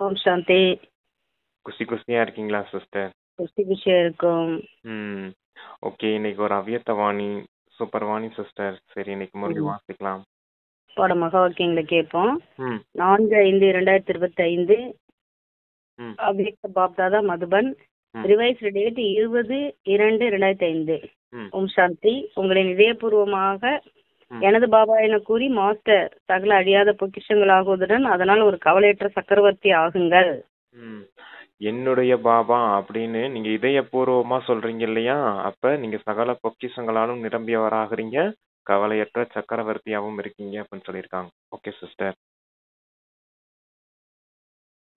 ஓம் சாந்தி. குஷியா இருக்கீங்களா சிஸ்டர்? குஷியா இருக்கும். ம். ஓகே, இன்னைக்கு ஒரு அவ்யத்தவாணி சூப்பர் வாணி சிஸ்டர். சரி, இன்னைக்கு முரளி வாசிக்கலாம். பாட மகா வாக்கியங்களை கேட்போம். ம் 4/5/2025 ம் அவ்யக்த பாப்தாதா மதுபன். ம் ரிவைஸ்டு டேட் 20/2/2005. ம் ஓம் சாந்தி. உங்களின் இதயபூர்வமாக ம் எனது பாபா என கூறி மாஸ்டர் சகல அழியாத பொக்கிஷங்களாகுவதுடன் அதனால் ஒரு கவலையற்ற சக்கரவர்த்தி ஆகுங்கள். ம். என்னுடைய பாபா அப்படின்னு நீங்க இதயபூர்வமா சொல்றீங்க இல்லையா? அப்ப நீங்க சகல பொக்கிஷங்களாலும் நிரம்பியவராகிறீங்க, கவலையற்ற சக்கரவர்த்தியாவும் இருக்கீங்க அப்படின்னு சொல்லியிருக்காங்க. Okay sister.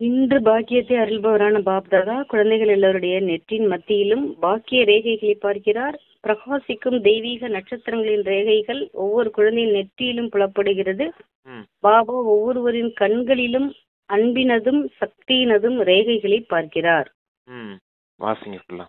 இன்று பாக்கியத்தை அருள்பவரான பாப்தாதா குழந்தைகள் எல்லோருடைய நெற்றின் மத்தியிலும் பாக்கிய ரேகைகளை பார்க்கிறார். பிரகாசிக்கும் தெய்வீக நட்சத்திரங்களின் ரேகைகள் ஒவ்வொரு குழந்தையின் நெற்றியிலும் புலப்படுகிறது. ம் பாபா ஒவ்வொருவரின் கண்களிலும் அன்பினதும் சக்தியினதும் ரேகைகளை பார்க்கிறார். ம் வாசிங்க ஃபுல்லா.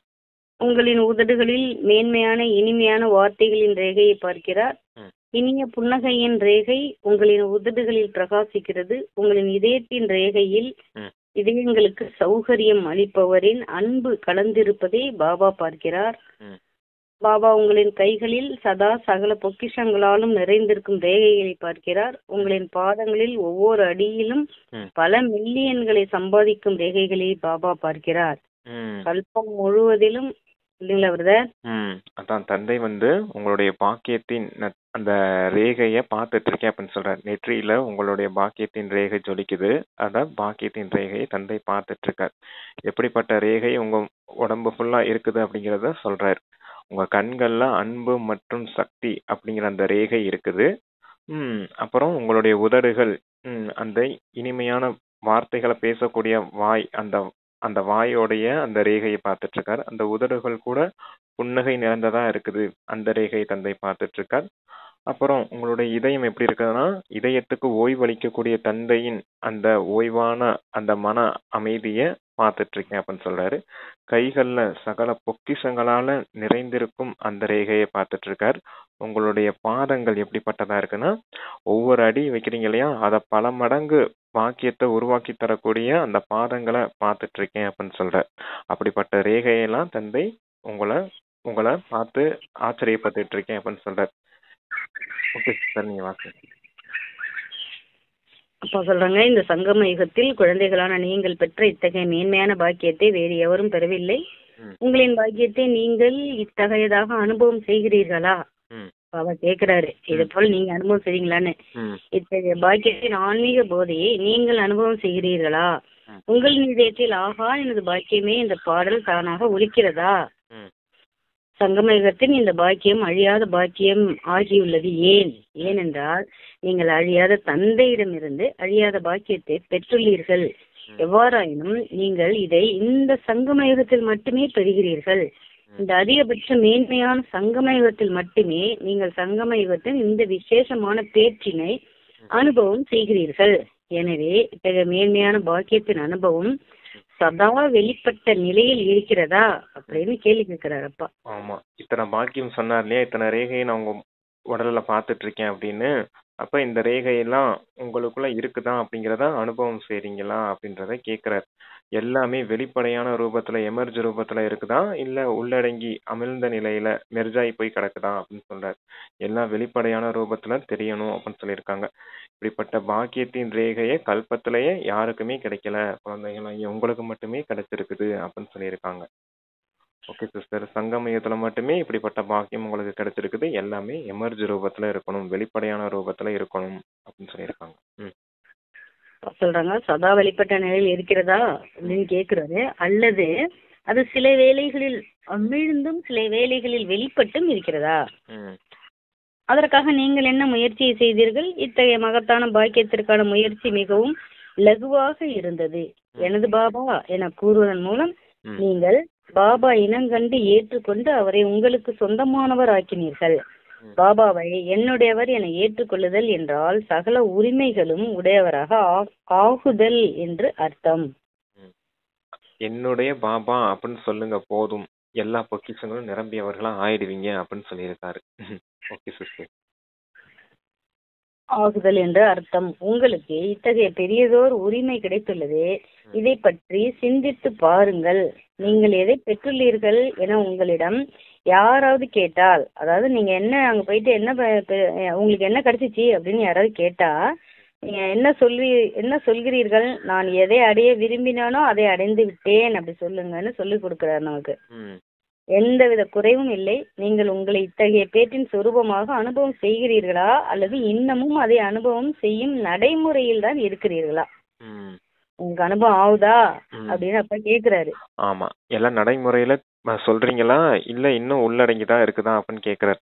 உங்களின் உதடுகளில் மேன்மையான இனிமையான வார்த்தைகளின் ரேகையை பார்க்கிறார். ம் இனிய புன்னகையின் ரேகை உங்களின் உதடுகளில் பிரகாசிக்கிறது. உங்களின் இதயத்தின் ரேகையில் ம் இதயங்களுக்கு சௌகரியம் அளிப்பவரின் அன்பு கலந்திருப்பதை பாபா பார்க்கிறார். ம் பாபா உங்களின் கைகளில் சதா சகல பொக்கிஷங்களாலும் நிறைந்திருக்கும் ரேகைகளை பார்க்கிறார். உங்களின் பாதங்களில் ஒவ்வொரு அடியிலும் ம் பல மில்லியன்களை சம்பாதிக்கும் ரேகைகளை பாபா பார்க்கிறார். ம் கல்பம் முழுவதிலும் இல்லைங்களா பிரதர்? அதான் தந்தை உங்களுடைய பாக்கியத்தின் அந்த ரேகையை பார்த்துட்டு இருக்கேன் அப்படின்னு சொல்றாரு. நெற்றியில உங்களுடைய பாக்கியத்தின் ரேகை ஜொலிக்குது. அதான் பாக்கியத்தின் ரேகையை தந்தை பார்த்துட்டு இருக்கார். எப்படிப்பட்ட ரேகை உங்க உடம்பு ஃபுல்லா இருக்குது அப்படிங்கிறத சொல்றாரு. உங்க கண்கள்ல அன்பு மற்றும் சக்தி அப்படிங்கிற அந்த ரேகை இருக்குது. அப்புறம் உங்களுடைய உதடுகள் அந்த இனிமையான வார்த்தைகளை பேசக்கூடிய வாய், அந்த அந்த வாயோடைய அந்த ரேகையை பார்த்துட்டு இருக்கார். அந்த உதடுகள் கூட புன்னகை நிறைந்ததா இருக்குது. அந்த ரேகையை தந்தை பார்த்துட்டு இருக்கார். அப்புறம் உங்களுடைய இதயம் எப்படி இருக்குதுன்னா, இதயத்துக்கு ஓய்வளிக்கக்கூடிய தந்தையின் அந்த ஓய்வான அந்த மன அமைதியை பார்த்துட்டு இருக்கேன் அப்படின்னு சொல்றாரு. கைகள்ல சகல பொக்கிஷங்களால நிறைந்திருக்கும் அந்த ரேகையை பார்த்துட்டு இருக்கார். உங்களுடைய பாதங்கள் எப்படிப்பட்டதா இருக்குன்னா, ஒவ்வொரு அடி வைக்கிறீங்க இல்லையா, அதை பல மடங்கு வாக்கியத்தை உருவாக்கி தரக்கூடிய அந்த பாதங்களை பார்த்துட்டு இருக்கேன் அப்படின்னு சொல்றார். அப்படிப்பட்ட ரேகையெல்லாம் தந்தை உங்களை உங்களை பார்த்து ஆச்சரியப்பட்டுட்டு இருக்கேன் அப்படின்னு சொல்றார். ஓகே சார், நீங்க வாங்க. அப்பா சொல்றாங்க, இந்த சங்கம யுகத்தில் குழந்தைகளான நீங்கள் பெற்ற இத்தகைய மேன்மையான பாக்கியத்தை வேறு எவரும் பெறவில்லை. உங்களின் பாக்கியத்தை நீங்கள் இத்தகையதாக அனுபவம் செய்கிறீர்களா? பாபா கேக்குறாரு, இது போல் நீங்க அனுபவம் செய்றீங்களான்னு. இத்தகைய பாக்கியத்தின் ஆன்மீக போதையை நீங்கள் அனுபவம் செய்கிறீர்களா? உங்கள் நிதயத்தில் ஆகா எனது பாக்கியமே இந்த பாடல் தானாக ஒலிக்கிறதா? சங்கமயுகத்தின் இந்த பாக்கியம் அழியாத பாக்கியம் ஆகியுள்ளது. ஏனென்றால் நீங்கள் அழியாத தந்தையிடமிருந்து அழியாத பாக்கியத்தை பெற்றுள்ளீர்கள். எவ்வாறாயினும் நீங்கள் இதை இந்த சங்கமயுகத்தில் மட்டுமே பெறுகிறீர்கள். இந்த அதிகபட்ச மேன்மையான சங்கமயுகத்தில் மட்டுமே நீங்கள் சங்கமயுகத்தின் இந்த விசேஷமான பேச்சினை அனுபவம் செய்கிறீர்கள். எனவே இத்தகைய மேன்மையான பாக்கியத்தின் அனுபவம் சதா வெளிப்பட்ட நிலையில் இருக்கிறதா அப்படின்னு கேள்வி கேட்கிறார் அப்பா. ஆமா, இத்தனை பாக்கியம் சொன்னார் இல்லையா, இத்தனை ரேகையை நான் உங்க உடல்ல பார்த்துட்டு இருக்கேன் அப்படின்னு. அப்ப இந்த ரேகையெல்லாம் உங்களுக்குள்ள இருக்குதா அப்படிங்கிறத அனுபவம் செய்றீங்களா அப்படின்றத கேட்கிறார். எல்லாமே வெளிப்படையான ரூபத்துல எமர்ஜ் ரூபத்துல இருக்குதா, இல்ல உள்ளடங்கி அமிழ்ந்த நிலையில மெர்ஜாயி போய் கிடக்குதா அப்படின்னு சொல்றாரு. எல்லாம் வெளிப்படையான ரூபத்துல தெரியணும் அப்படின்னு சொல்லியிருக்காங்க. இப்படிப்பட்ட பாக்கியத்தின் ரேகையை கல்பத்திலேயே யாருக்குமே கிடைக்கல குழந்தைகள், உங்களுக்கு மட்டுமே கிடைச்சிருக்குது அப்படின்னு சொல்லியிருக்காங்க. ஓகே சிஸ்டர், சங்கமயத்துல மட்டுமே இப்படிப்பட்ட பாக்கியம் உங்களுக்கு கிடைச்சிருக்குது. எல்லாமே எமர்ஜ் ரூபத்துல இருக்கணும், வெளிப்படையான ரூபத்துல இருக்கணும் அப்படின்னு சொல்லியிருக்காங்க. சொல்றாங்க, சதா வெளிப்பட்ட நிலையில் இருக்கிறதா அப்படின்னு கேக்குறாரு. அல்லது அது சில வேளைகளில் அமிழ்ந்தும் சில வேளைகளில் வெளிப்பட்டும் இருக்கிறதா? அதற்காக நீங்கள் என்ன முயற்சியை செய்தீர்கள்? இத்தகைய மகத்தான பாக்கியத்திற்கான முயற்சி மிகவும் லகுவாக இருந்தது. எனது பாபா என கூறுவதன் மூலம் நீங்கள் பாபா இனங்கண்டு ஏற்றுக்கொண்டு அவரை உங்களுக்கு சொந்தமானவர் ஆக்கினீர்கள். பாபாவை என்னுடையவர் என ஏற்றுக்கொள்ளுதல் என்றால் சகல உரிமைகளும் உடையவராக ஆகுதல் என்று அர்த்தம். என்னுடைய பாபா அப்படின்னு சொல்லுங்க போதும், எல்லா பொக்கிஷங்களும் நிரம்பியவர்களா ஆயிடுவீங்க அப்படின்னு சொல்லியிருக்காரு. Okay sister. ஆகுதல் என்று அர்த்தம். உங்களுக்கு இத்தகைய பெரியதோர் உரிமை கிடைத்துள்ளது. இதை பற்றி சிந்தித்து பாருங்கள். நீங்கள் எதை பெற்றுள்ளீர்கள் என உங்களிடம் யாராவது கேட்டால், அதாவது நீங்க என்ன அங்க போயிட்டு உங்களுக்கு என்ன கிடைச்சிச்சு அப்படின்னு யாராவது கேட்டா, நீங்க என்ன சொல்கிறீர்கள்? நான் எதை அடைய விரும்பினானோ அதை அடைந்து விட்டேன் அப்படி சொல்லுங்கன்னு சொல்லி கொடுக்கிறார் நமக்கு. எந்தவித குறைவும் இல்லை. நீங்கள் உங்களை இத்தகைய பேற்றின் சொரூபமாக அனுபவம் செய்கிறீர்களா அல்லது இன்னமும் அதை அனுபவம் செய்யும் நடைமுறையில் தான் இருக்கிறீர்களா? உங்களுக்கு அனுபவம் ஆகுதா அப்படின்னு அப்ப கேக்குறாரு. ஆமா, எல்லாம் நடைமுறையில சொல்றீங்களா இல்ல இன்னும் உள்ளடங்கிதான் இருக்குதா அப்படின்னு கேக்குறாரு.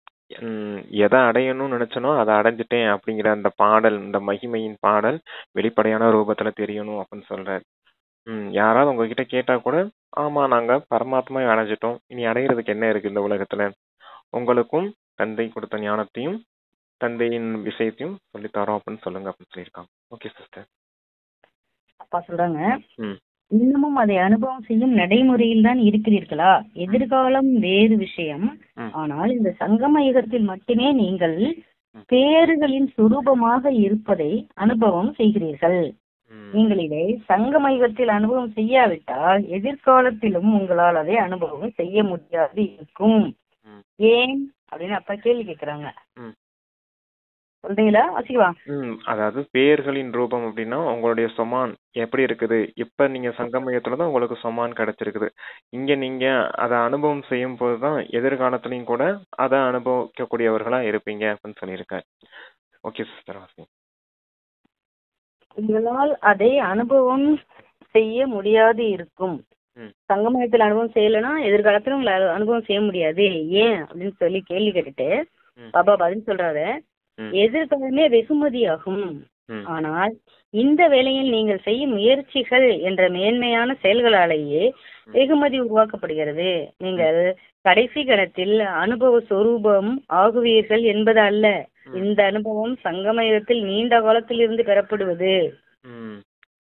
எதை அடையணும்னு நினைச்சனோ அதை அடைஞ்சிட்டேன் அப்படிங்கிற அந்த பாடல், இந்த மகிமையின் பாடல் வெளிப்படையான ரூபத்துல தெரியணும் அப்படின்னு சொல்றாரு. யாராவது உங்ககிட்ட கேட்டா கூட, ஆமா நாங்க பரமாத்மா அடைஞ்சிட்டோம், இனி அடையிறதுக்கு என்ன இருக்கு இந்த உலகத்துல, உங்களுக்கும் தந்தை கொடுத்த ஞானத்தையும் தந்தையின் விஷயத்தையும் சொல்லித்தரோம் அப்படின்னு சொல்லுங்க அப்படின்னு சொல்லியிருக்காங்க. Okay sister. அப்பா சொல்றாங்க, இன்னமும் அதை அனுபவம் செய்யும் நடைமுறையில் தான் இருக்கிறீர்களா? எதிர்காலம் வேறு விஷயம். ஆனால் இந்த சங்கம யுகத்தில் மட்டுமே நீங்கள் பேறுகளின் சுரூபமாக இருப்பதை அனுபவம் செய்கிறீர்கள். நீங்கள் இதை சங்கம யுகத்தில் அனுபவம் செய்யாவிட்டால் எதிர்காலத்திலும் உங்களால் அதை அனுபவம் செய்ய முடியாது இருக்கும். ஏன் அப்படின்னு அப்பா கேள்வி கேட்கிறாங்க. சொல்றீங்களா? வாசிக்கவா? அதாவது பேர்களின் ரூபம் அப்படின்னா உங்களுடைய சொமான் எப்படி இருக்குது. இப்ப நீங்க சங்கமயத்துலதான் உங்களுக்கு சொமான் கிடைச்சிருக்குது. இங்க நீங்க அதை அனுபவம் செய்யும் போதுதான் எதிர்காலத்திலையும் கூட அதை அனுபவிக்கக்கூடியவர்களா இருப்பீங்க அப்படின்னு சொல்லியிருக்காரு. ஓகே சிஸ்டர், வாசிங்க. உங்களால் அதை அனுபவம் செய்ய முடியாது இருக்கும். சங்கமயத்தில் அனுபவம் செய்யலைன்னா எதிர்காலத்துல உங்களை அனுபவம் செய்ய முடியாது. ஏன் அப்படின்னு சொல்லி கேள்வி கேட்டுட்டு பாபா பதில் சொல்றாரு, எதிர்காலமே வெகுமதியாகும். ஆனால் இந்த வேளையில் நீங்கள் செய்யும் முயற்சிகள் என்ற மேன்மையான செயல்களாலேயே வெகுமதி உருவாக்கப்படுகிறது. நீங்கள் கடைசி கணத்தில் அனுபவ சொரூபம் ஆகுவீர்கள் என்பது அல்ல. இந்த அனுபவம் சங்கமயத்தில் நீண்ட காலத்தில் இருந்து பெறப்படுவது.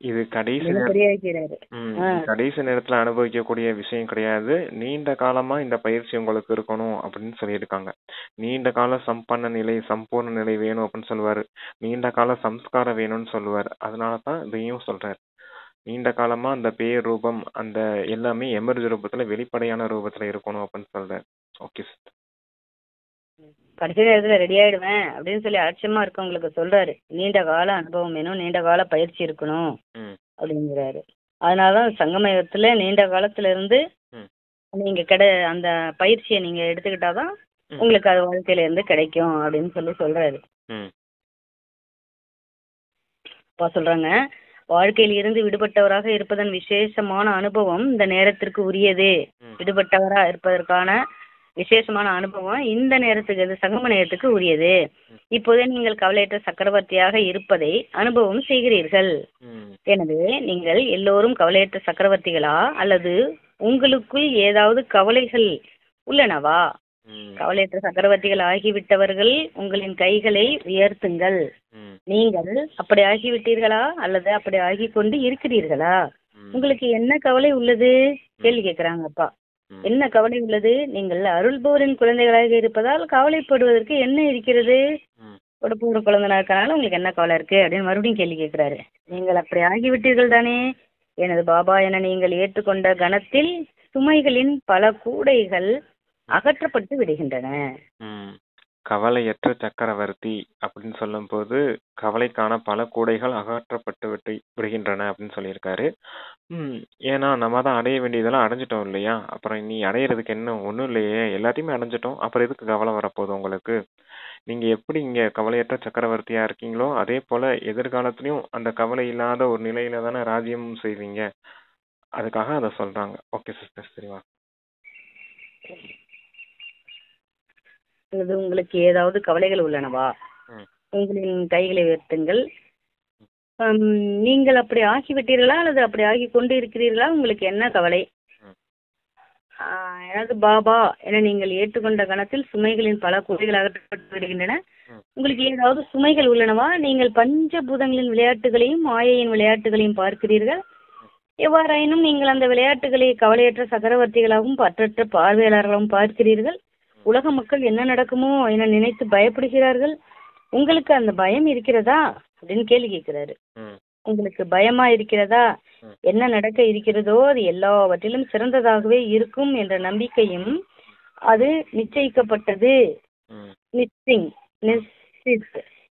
இது கடைசி நேரத்துல அனுபவிக்கக்கூடிய விஷயம் கிடையாது. நீண்ட காலமா இந்த பயிற்சி உங்களுக்கு இருக்கணும் அப்படின்னு சொல்லியிருக்காங்க. நீண்ட கால சம்பன்ன நிலை, சம்பூர்ண நிலை வேணும் அப்படின்னு சொல்லுவாரு. நீண்ட கால சம்ஸ்காரம் வேணும்னு சொல்லுவாரு. அதனாலதான் இதையும் சொல்றாரு. நீண்ட காலமா அந்த பேர் ரூபம் அந்த எல்லாமே எமர்ஜ் ரூபத்துல வெளிப்படையான ரூபத்துல இருக்கணும் அப்படின்னு சொல்றாரு. Okay sir. கடைசி நேரத்துல ரெடி ஆயிடுவேன் அப்படின்னு சொல்லி அலட்சியமா இருக்கவங்களுக்கு சொல்றாரு, நீண்ட கால அனுபவம் வேணும், நீண்ட கால பயிற்சி இருக்கணும் அப்படிங்கிறாரு. அதனாலதான் சங்கமயத்துல நீண்ட காலத்துல இருந்து நீங்க அந்த பயிற்சியை நீங்க எடுத்துக்கிட்டாதான் உங்களுக்கு அது வாழ்க்கையில இருந்து கிடைக்கும் அப்படின்னு சொல்லி சொல்றாரு. அப்பா சொல்றாங்க, வாழ்க்கையில் இருந்து விடுபட்டவராக இருப்பதன் விசேஷமான அனுபவம் இந்த நேரத்திற்கு உரியது. விடுபட்டவரா இருப்பதற்கான விசேஷமான அனுபவம் இந்த நேரத்துக்கு, சங்கம நேரத்துக்கு உரியது. இப்போதே நீங்கள் கவலையற்ற சக்கரவர்த்தியாக இருப்பதை அனுபவம் செய்கிறீர்கள். எனவே நீங்கள் எல்லோரும் கவலையற்ற சக்கரவர்த்திகளா அல்லது உங்களுக்குள் ஏதாவது கவலைகள் உள்ளனவா? கவலையற்ற சக்கரவர்த்திகள் ஆகிவிட்டவர்கள் உங்களின் கைகளை உயர்த்துங்கள். நீங்கள் அப்படி ஆகிவிட்டீர்களா அல்லது அப்படி ஆகி கொண்டு இருக்கிறீர்களா? உங்களுக்கு என்ன கவலை உள்ளது? கேள்வி கேட்கிறாங்க அப்பா. என்ன கவலை உள்ளது? நீங்கள் அருள்பவரின் குழந்தைகளாக இருப்பதால் கவலைப்படுவதற்கு என்ன இருக்கிறது? கொடுப்பவர் குழந்தைனா இருக்கனால உங்களுக்கு என்ன கவலை இருக்கு அப்படின்னு மறுபடியும் கேள்வி கேட்கிறாரு. நீங்கள் அப்படி ஆகிவிட்டீர்கள் தானே? எனது பாபா என நீங்கள் ஏற்றுக்கொண்ட கணத்தில் சுமைகளின் பல கூடைகள் அகற்றப்பட்டு விடுகின்றன. கவலையற்ற சக்கரவர்த்தி அப்படின்னு சொல்லும் போது கவலைக்கான பல கூடைகள் அகற்றப்பட்டு விடுகின்றன அப்படின்னு சொல்லியிருக்காரு. ஏன்னா நம்ம தான் அடைய வேண்டியதெல்லாம் அடைஞ்சிட்டோம் இல்லையா? அப்புறம் நீ அடையிறதுக்கு என்ன ஒன்றும் இல்லையே, எல்லாத்தையுமே அடைஞ்சிட்டோம், அப்புறம் எதுக்கு கவலை வரப்போகுது உங்களுக்கு? நீங்க எப்படி இங்க கவலையற்ற சக்கரவர்த்தியா இருக்கீங்களோ அதே போல எதிர்காலத்திலயும் அந்த கவலை இல்லாத ஒரு நிலையில தானே ராஜ்யம் செய்வீங்க. அதுக்காக அதை சொல்றாங்க. ஓகே சிஸ்டர், சரிவா. உங்களுக்கு ஏதாவது கவலைகள் உள்ளனவா? உங்களின் கைகளை உயர்த்துங்கள். நீங்கள் அப்படி ஆகிவிட்டீர்களா அல்லது அப்படி ஆகி கொண்டு இருக்கிறீர்களா? உங்களுக்கு என்ன கவலை? எனது பாபா என நீங்கள் ஏற்றுக்கொண்ட கணத்தில் சுமைகளின் பல கூடைகள் அகற்றப்பட்டு விடுகின்றன. உங்களுக்கு ஏதாவது சுமைகள் உள்ளனவா? நீங்கள் பஞ்சபூதங்களின் விளையாட்டுகளையும் மாயையின் விளையாட்டுகளையும் பார்க்கிறீர்கள். எவ்வாறாயினும் நீங்கள் அந்த விளையாட்டுகளை கவலையற்ற சக்கரவர்த்திகளாகவும் பற்றற்ற பார்வையாளர்களாகவும் பார்க்கிறீர்கள். உலக மக்கள் என்ன நடக்குமோ என நினைத்து பயப்படுகிறார்கள். உங்களுக்கு அந்த பயம் இருக்கிறதா அப்படின்னு கேள்வி கேட்கிறாரு. உங்களுக்கு பயமா இருக்கிறதா? என்ன நடக்க இருக்கிறதோ அது எல்லாவற்றிலும் சிறந்ததாகவே இருக்கும் என்ற நம்பிக்கையும் அது நிச்சயிக்கப்பட்டது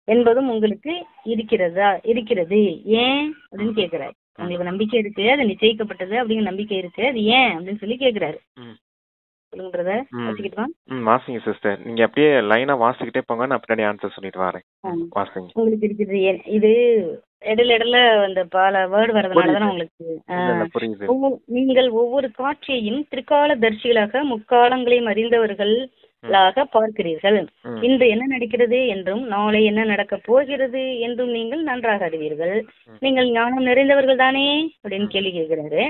என்பதும் உங்களுக்கு இருக்கிறது. ஏன் அப்படின்னு கேக்குறாரு. உங்களுக்கு நம்பிக்கை இருக்கு, அது நிச்சயிக்கப்பட்டது அப்படிங்கிற நம்பிக்கை இருக்கு, அது ஏன் அப்படின்னு சொல்லி கேக்குறாரு. சொல்லுங்க பிரதர், வாசிக்கிட்டு வாசிங்க சிஸ்டர். நீங்க அப்படியே லைனா வாசிக்கிட்டே போங்க, நான் பின்னாடி ஆன்சர் சொல்லிட்டு வரேன். வாசிங்க. உங்களுக்கு இருக்குது இது இடையில அந்த பல வேர்டு வரதுனாலதான் உங்களுக்கு. நீங்கள் ஒவ்வொரு காட்சியையும் திரிகால தரிசிகளாக முக்காலங்களையும் அறிந்தவர்களாக பார்க்கிறீர்கள். இன்று என்ன நடக்கிறது என்றும் நாளை என்ன நடக்க போகிறது என்றும் நீங்கள் நன்றாக அறிவீர்கள். நீங்கள் ஞானம் நிறைந்தவர்கள் தானே அப்படின்னு கேள்வி கேட்கிறாரு.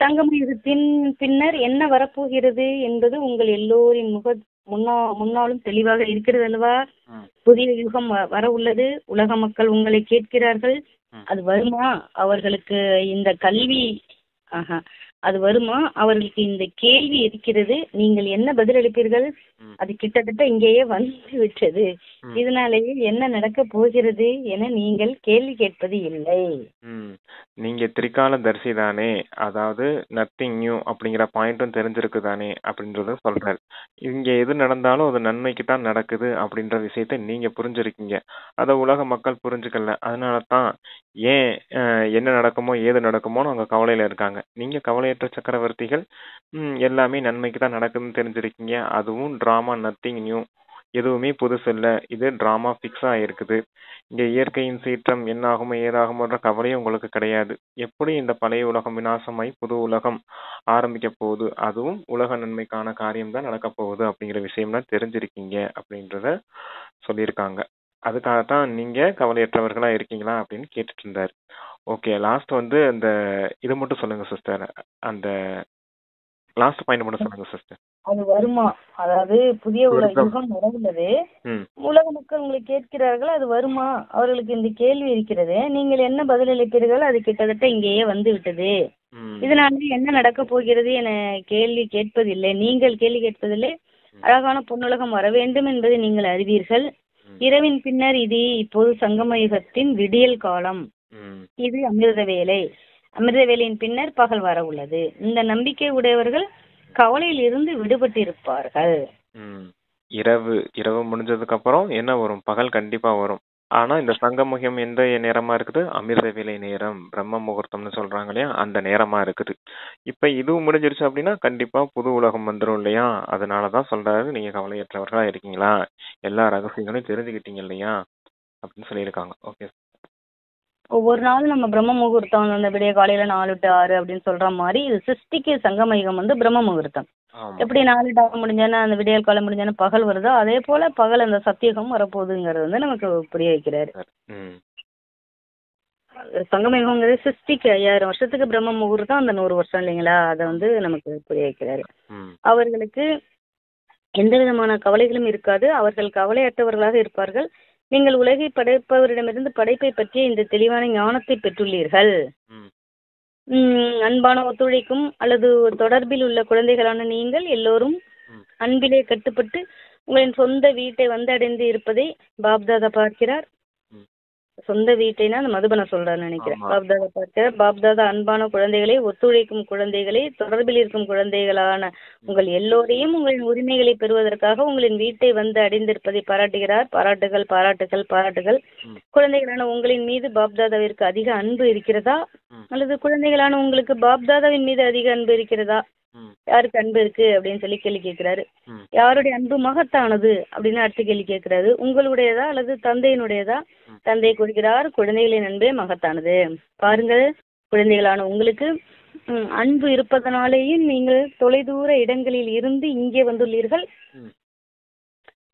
சங்கம யுகத்தின் பின்னர் என்ன வரப்போகிறது என்பது உங்கள் எல்லோரின் முன்னாலும் தெளிவாக இருக்கிறது அல்லவா? புதிய யுகம் வர உள்ளது. உலக மக்கள் உங்களை கேட்கிறார்கள், அது வருமா அவர்களுக்கு இந்த கல்வி? அது வருமா அவர்களுக்கு இந்த கேள்வி இருக்கிறது, நீங்கள் என்ன பதில் அளிப்பீர்கள்? அது கிட்டத்தட்ட இங்கேயே வந்து விட்டது, இதனாலேயே என்ன நடக்க போகிறது என நீங்கள் கேள்வி கேட்பது இல்லை. நீங்க திரிகால தரிசி தானே, அதாவது நத்திங் நியூ அப்படிங்கிற பாயிண்ட்டும் தெரிஞ்சிருக்கு தானே அப்படின்றத சொல்றாரு. இங்க எது நடந்தாலும் அது நன்மைக்கு தான் நடக்குது அப்படின்ற விஷயத்த நீங்க புரிஞ்சிருக்கீங்க, அதை உலக மக்கள் புரிஞ்சுக்கல. அதனாலதான் ஏன் என்ன நடக்குமோ ஏது நடக்குமோன்னு அவங்க கவலையில இருக்காங்க. நீங்க கவலையற்ற சக்கரவர்த்திகள், எல்லாமே நன்மைக்கு தான் நடக்குதுன்னு தெரிஞ்சிருக்கீங்க. அதுவும் டிராமா, நத்திங் நியூ, எதுவுமே புதுசு இல்லை, இது டிராமா ஃபிக்ஸ் ஆகிருக்குது. இங்கே இயற்கையின் சீற்றம் என்ன ஆகுமோ ஏதாகுமோன்ற கவலையும் உங்களுக்கு கிடையாது. எப்படி இந்த பழைய உலகம் விநாசமாய் புது உலகம் ஆரம்பிக்க போகுது, அதுவும் உலக நன்மைக்கான காரியம் தான் நடக்க போகுது அப்படிங்கிற விஷயம்லாம் தெரிஞ்சிருக்கீங்க அப்படின்றத சொல்லியிருக்காங்க. அதுக்காகத்தான் நீங்க கவலையற்றவர்களா இருக்கீங்களா அப்படின்னு கேட்டுட்டு இருந்தாரு. ஓகே, லாஸ்ட் அந்த இது மட்டும் சொல்லுங்க சிஸ்டர், அந்த லாஸ்ட் பாயிண்ட் மட்டும் சொல்லுங்க சிஸ்டர். அது வருமா, அதாவது புதிய யுகம் வரவுள்ளது, உலக மக்கள் உங்களை கேட்கிறார்கள், அது வருமா அவர்களுக்கு இந்த கேள்வி இருக்கிறது, நீங்கள் என்ன பதில் அளிப்பீர்கள்? அது கிட்டத்தட்ட இங்கேயே வந்து விட்டது, இதனால என்ன நடக்க போகிறது என கேள்வி கேட்பதில்லை. நீங்கள் கேள்வி கேட்பதில்லை. அழகான பொன்னுலகம் வர வேண்டும் என்பதை நீங்கள் அறிவீர்கள். இரவின் பின்னர் இது இப்போது சங்கம யுகத்தின் விடியல் காலம், இது அமிர்த வேலை. அமிர்த வேலையின் பின்னர் பகல் வர உள்ளது. இந்த நம்பிக்கை உடையவர்கள் கவலையில் இருந்து விடுபட்டு இருப்பார்கள். இரவு முடிஞ்சதுக்கு அப்புறம் என்ன வரும்? பகல் கண்டிப்பா வரும். ஆனா இந்த சங்கமுகம் எந்த நேரமா இருக்குது? அமிர்த வேலை நேரம், பிரம்ம முகூர்த்தம்னு சொல்றாங்க இல்லையா, அந்த நேரமா இருக்குது. இப்ப இதுவும் முடிஞ்சிருச்சு அப்படின்னா கண்டிப்பா புது உலகம் வந்துடும் இல்லையா? அதனாலதான் சொல்றாரு, நீங்க கவலையற்றவர்களா இருக்கீங்களா, எல்லா ரகசியங்களையும் தெரிஞ்சுக்கிட்டீங்க இல்லையா அப்படின்னு சொல்லியிருக்காங்க. ஓகே, ஒவ்வொரு நாளும் நம்ம பிரம்ம முகூர்த்தம் அந்த விடிய காலையில 4 to 6 அப்படின்னு சொல்ற மாதிரி இது சிருஷ்டிக்கு சங்கமயுகம் பிரம்ம முகூர்த்தம். எப்படி 4 to 6 முடிஞ்சானா அந்த விடியல் காலம் முடிஞ்சானா பகல் வருதோ, அதே போல பகல் அந்த சத்தியகம் வரப்போகுதுங்கிறது நமக்கு புரிய வைக்கிறாரு. சங்கமயுகங்கிறது சிருஷ்டிக்கு 5000 வருஷத்துக்கு பிரம்ம முகூர்த்தம், அந்த 100 வருஷம் இல்லைங்களா, அதை நமக்கு புரிய வைக்கிறாரு. அவர்களுக்கு எந்த விதமான கவலைகளும் இருக்காது, அவர்கள் கவலையற்றவர்களாக இருப்பார்கள். நீங்கள் உலகை படைப்பவரிடமிருந்து படைப்பை பற்றிய இந்த தெளிவான ஞானத்தை பெற்றுள்ளீர்கள். அன்பான ஒத்துழைக்கும் அல்லது தொடர்பில் உள்ள குழந்தைகளான நீங்கள் எல்லோரும் அன்பிலே கட்டுப்பட்டு உங்களின் சொந்த வீட்டை வந்தடைந்து இருப்பதை பாப்தாதா பார்க்கிறார். சொந்த வீட்டைனா அந்த மதுபன சொல்றான்னு நினைக்கிறேன். பாப்தாதா பார்க்கிறார். பாப்தாதா அன்பான குழந்தைகளை, ஒத்துழைக்கும் குழந்தைகளை, தொடர்பில் இருக்கும் குழந்தைகளான உங்கள் எல்லோரையும் உங்களின் உரிமைகளை பெறுவதற்காக உங்களின் வீட்டை வந்து அடைந்திருப்பதை பாராட்டுகிறார். பாராட்டுகள், பாராட்டுகள், பாராட்டுகள். குழந்தைகளான உங்களின் மீது பாப்தாதாவிற்கு அதிக அன்பு இருக்கிறதா, அல்லது குழந்தைகளான உங்களுக்கு பாப்தாதாவின் மீது அதிக அன்பு இருக்கிறதா? யாருக்கு அன்பு இருக்கு அப்படின்னு சொல்லி கேள்வி கேட்கிறாரு. யாருடைய அன்பு மகத்தானது அப்படின்னு அடுத்த கேள்வி கேட்கிறாரு. உங்களுடையதா அல்லது தந்தையினுடையதா? தந்தை கூறுகிறார், குழந்தைகளின் அன்பே மகத்தானது. பாருங்கள், குழந்தைகளான உங்களுக்கு அன்பு இருப்பதனாலேயும் நீங்கள் தொலைதூர இடங்களில் இருந்து இங்கே வந்துள்ளீர்கள்.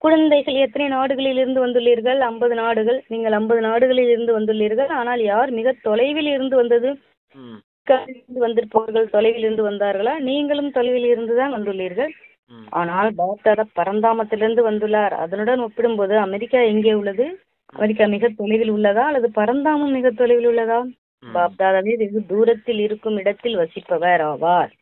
குழந்தைகள் எத்தனை நாடுகளில் இருந்து வந்துள்ளீர்கள்? 50 நாடுகள். நீங்கள் 50 நாடுகளில் இருந்து வந்துள்ளீர்கள். ஆனால் யார் மிக தொலைவில் இருந்து வந்தது? வந்திருப்பவர்கள் தொலைவில் இருந்து வந்தார்களா? நீங்களும் தொலைவில் இருந்துதான் வந்துள்ளீர்கள். ஆனால் பாப்தாதா பரந்தாமத்திலிருந்து வந்துள்ளார். அதனுடன் ஒப்பிடும்போது அமெரிக்கா எங்கே உள்ளது? அமெரிக்கா மிக தொலைவில் உள்ளதா அல்லது பரந்தாமம் மிக தொலைவில் உள்ளதா? பாப்தாதாவே வெகு தூரத்தில் இருக்கும் இடத்தில் வசிப்பவர் ஆவார்.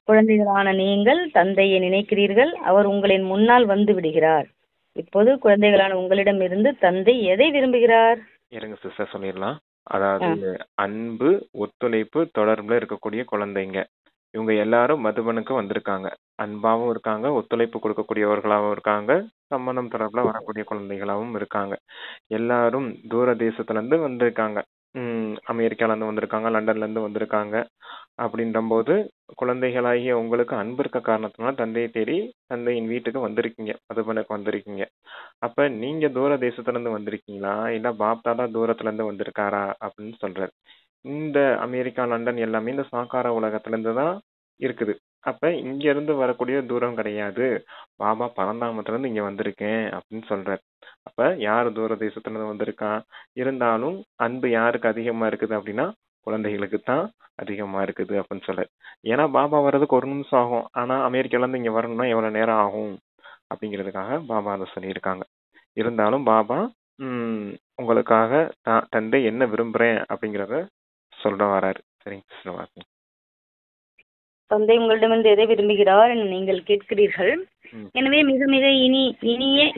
குழந்தைகளான நீங்கள் தந்தையை நினைக்கிறீர்கள், அவர் உங்களின் முன்னால் வந்து விடுகிறார். இப்போது குழந்தைகளான உங்களிடமிருந்து தந்தை எதை விரும்புகிறார்? இருங்க சிஸ்டர் சொல்லிடலாம். அதாவது அன்பு, ஒத்துழைப்பு, தொடர்புல இருக்கக்கூடிய குழந்தைங்க. இவங்க எல்லாரும் மதுபனுக்கு வந்திருக்காங்க. அன்பாவும் இருக்காங்க, ஒத்துழைப்பு கொடுக்கக்கூடியவர்களாகவும் இருக்காங்க, சம்பந்தம் தொடர்புல வரக்கூடிய குழந்தைகளாகவும் இருக்காங்க. எல்லாரும் தூர தேசத்துல இருந்து வந்திருக்காங்க. அமெரிக்கால இருந்து வந்திருக்காங்க, லண்டன்ல இருந்து வந்திருக்காங்க. அப்படின்றபோது குழந்தைகளாகிய உங்களுக்கு அன்பு இருக்க காரணத்தினால தந்தையை தேடி தந்தையின் வீட்டுக்கு வந்திருக்கீங்க, மதுபனுக்கு வந்திருக்கீங்க. அப்ப நீங்க தூர தேசத்துல இருந்து வந்திருக்கீங்களா, இல்ல பாப் தாதா தூரத்துல இருந்து வந்திருக்காரா அப்படின்னு சொல்றாரு. இந்த அமெரிக்கா, லண்டன் எல்லாமே இந்த சாக்கார உலகத்துல இருந்து தான் இருக்குது. அப்ப இங்க இருந்து வரக்கூடிய தூரம் கிடையாது, பாபா பரந்தாமத்துல இருந்து இங்க வந்திருக்கேன் அப்படின்னு சொல்றாரு. அப்ப யாரு தூர தேசத்துல இருந்து வந்திருக்கா, இருந்தாலும் அன்பு யாருக்கு அதிகமா இருக்குது அப்படின்னா குழந்தைகளுக்கு தான் அதிகமா இருக்குது அப்படின்னு சொல்றாரு. ஏன்னா பாபா வர்றதுக்கு 1 நிமிஷம் ஆகும், ஆனா அமெரிக்கால இருந்து இங்க வரணும்னா எவ்வளவு நேரம் ஆகும் அப்படிங்கிறதுக்காக பாபா அதை சொல்லியிருக்காங்க. இருந்தாலும் பாபா உங்களுக்காக தந்தை என்ன விரும்புறேன் அப்படிங்கறத சொல்ல வராரு. சரிங்க. தந்தை உங்களிடமிருந்து எதை விரும்புகிறார் என நீங்கள் கேட்கிறீர்கள். எனவே மிக மிக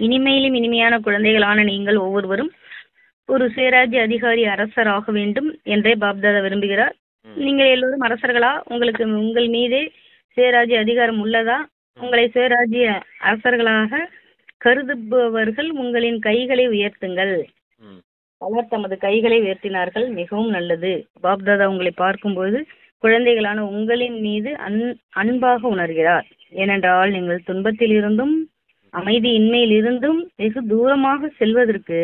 இனிமையிலும் இனிமையான குழந்தைகளான நீங்கள் ஒவ்வொருவரும் ஒரு சுயராஜ்ய அதிகாரி அரசராக வேண்டும் என்றே பாப்தாதா விரும்புகிறார். நீங்கள் எல்லோரும் அரசர்களா? உங்களுக்கு உங்கள் மீதே சுயராஜ்ய அதிகாரம் உள்ளதா? உங்களை சுயராஜ்ய அரசர்களாக கருதுபவர்கள் உங்களின் கைகளை உயர்த்துங்கள். பலர் தமது கைகளை உயர்த்தினார்கள். மிகவும் நல்லது. பாப்தாதா உங்களை பார்க்கும்போது குழந்தைகளான உங்களின் மீது அன்பாக உணர்கிறார். ஏனென்றால் நீங்கள் துன்பத்தில் இருந்தும் அமைதியின்மையில் இருந்தும் வெகு தூரமாக செல்வதற்கு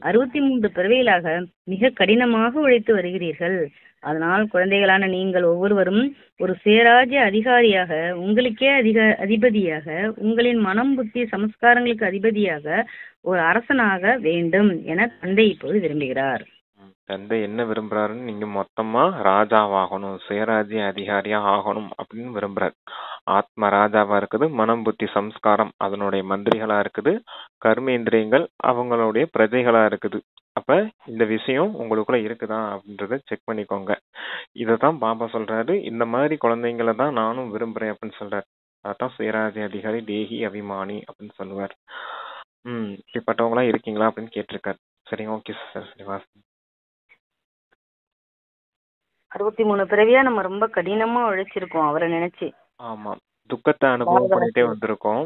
63 பிறவிகளாக மிக கடினமாக உழைத்து வருகிறீர்கள். அதனால் குழந்தைகளான நீங்கள் ஒவ்வொருவரும் ஒரு சுயராஜ்ய அதிகாரியாக, உங்களுக்கே அதிபதியாக, உங்களின் மனம், புத்தி, சமஸ்காரங்களுக்கு அதிபதியாக ஒரு அரசனாக வேண்டும் என தந்தை இப்போது விரும்புகிறார். தந்தை என்ன விரும்புறாருன்னு, நீங்க மொத்தமா ராஜாவாகணும், சுயராஜ்ய அதிகாரியா ஆகணும் அப்படின்னு விரும்புறாரு. ஆத்ம ராஜாவா இருக்குது, மனம், புத்தி, சம்ஸ்காரம் அதனுடைய மந்திரிகளா இருக்குது, கர்மேந்திரியங்கள் அவங்களுடைய பிரஜைகளா இருக்குது. அப்ப இந்த விஷயம் உங்களுக்குள்ள இருக்குதா அப்படின்றத செக் பண்ணிக்கோங்க. இததான் பாபா சொல்றாரு. இந்த மாதிரி குழந்தைங்களை தான் நானும் விரும்புறேன் அப்படின்னு சொல்றாரு. அதான் சுயராஜ்ய அதிகாரி, தேகி அபிமானி அப்படின்னு சொல்லுவார். இப்படிப்பட்டவங்களா இருக்கீங்களா அப்படின்னு கேட்டிருக்காரு. சரிங்க, ஓகே சார். சரி, வாசி. 63 பிறவியா நம்ம ரொம்ப கடினமா உழைச்சிருக்கோம் அவரை நினைச்சு. ஆமா, துக்கத்தை அனுபவம் பண்ணிட்டே வந்திருக்கோம்.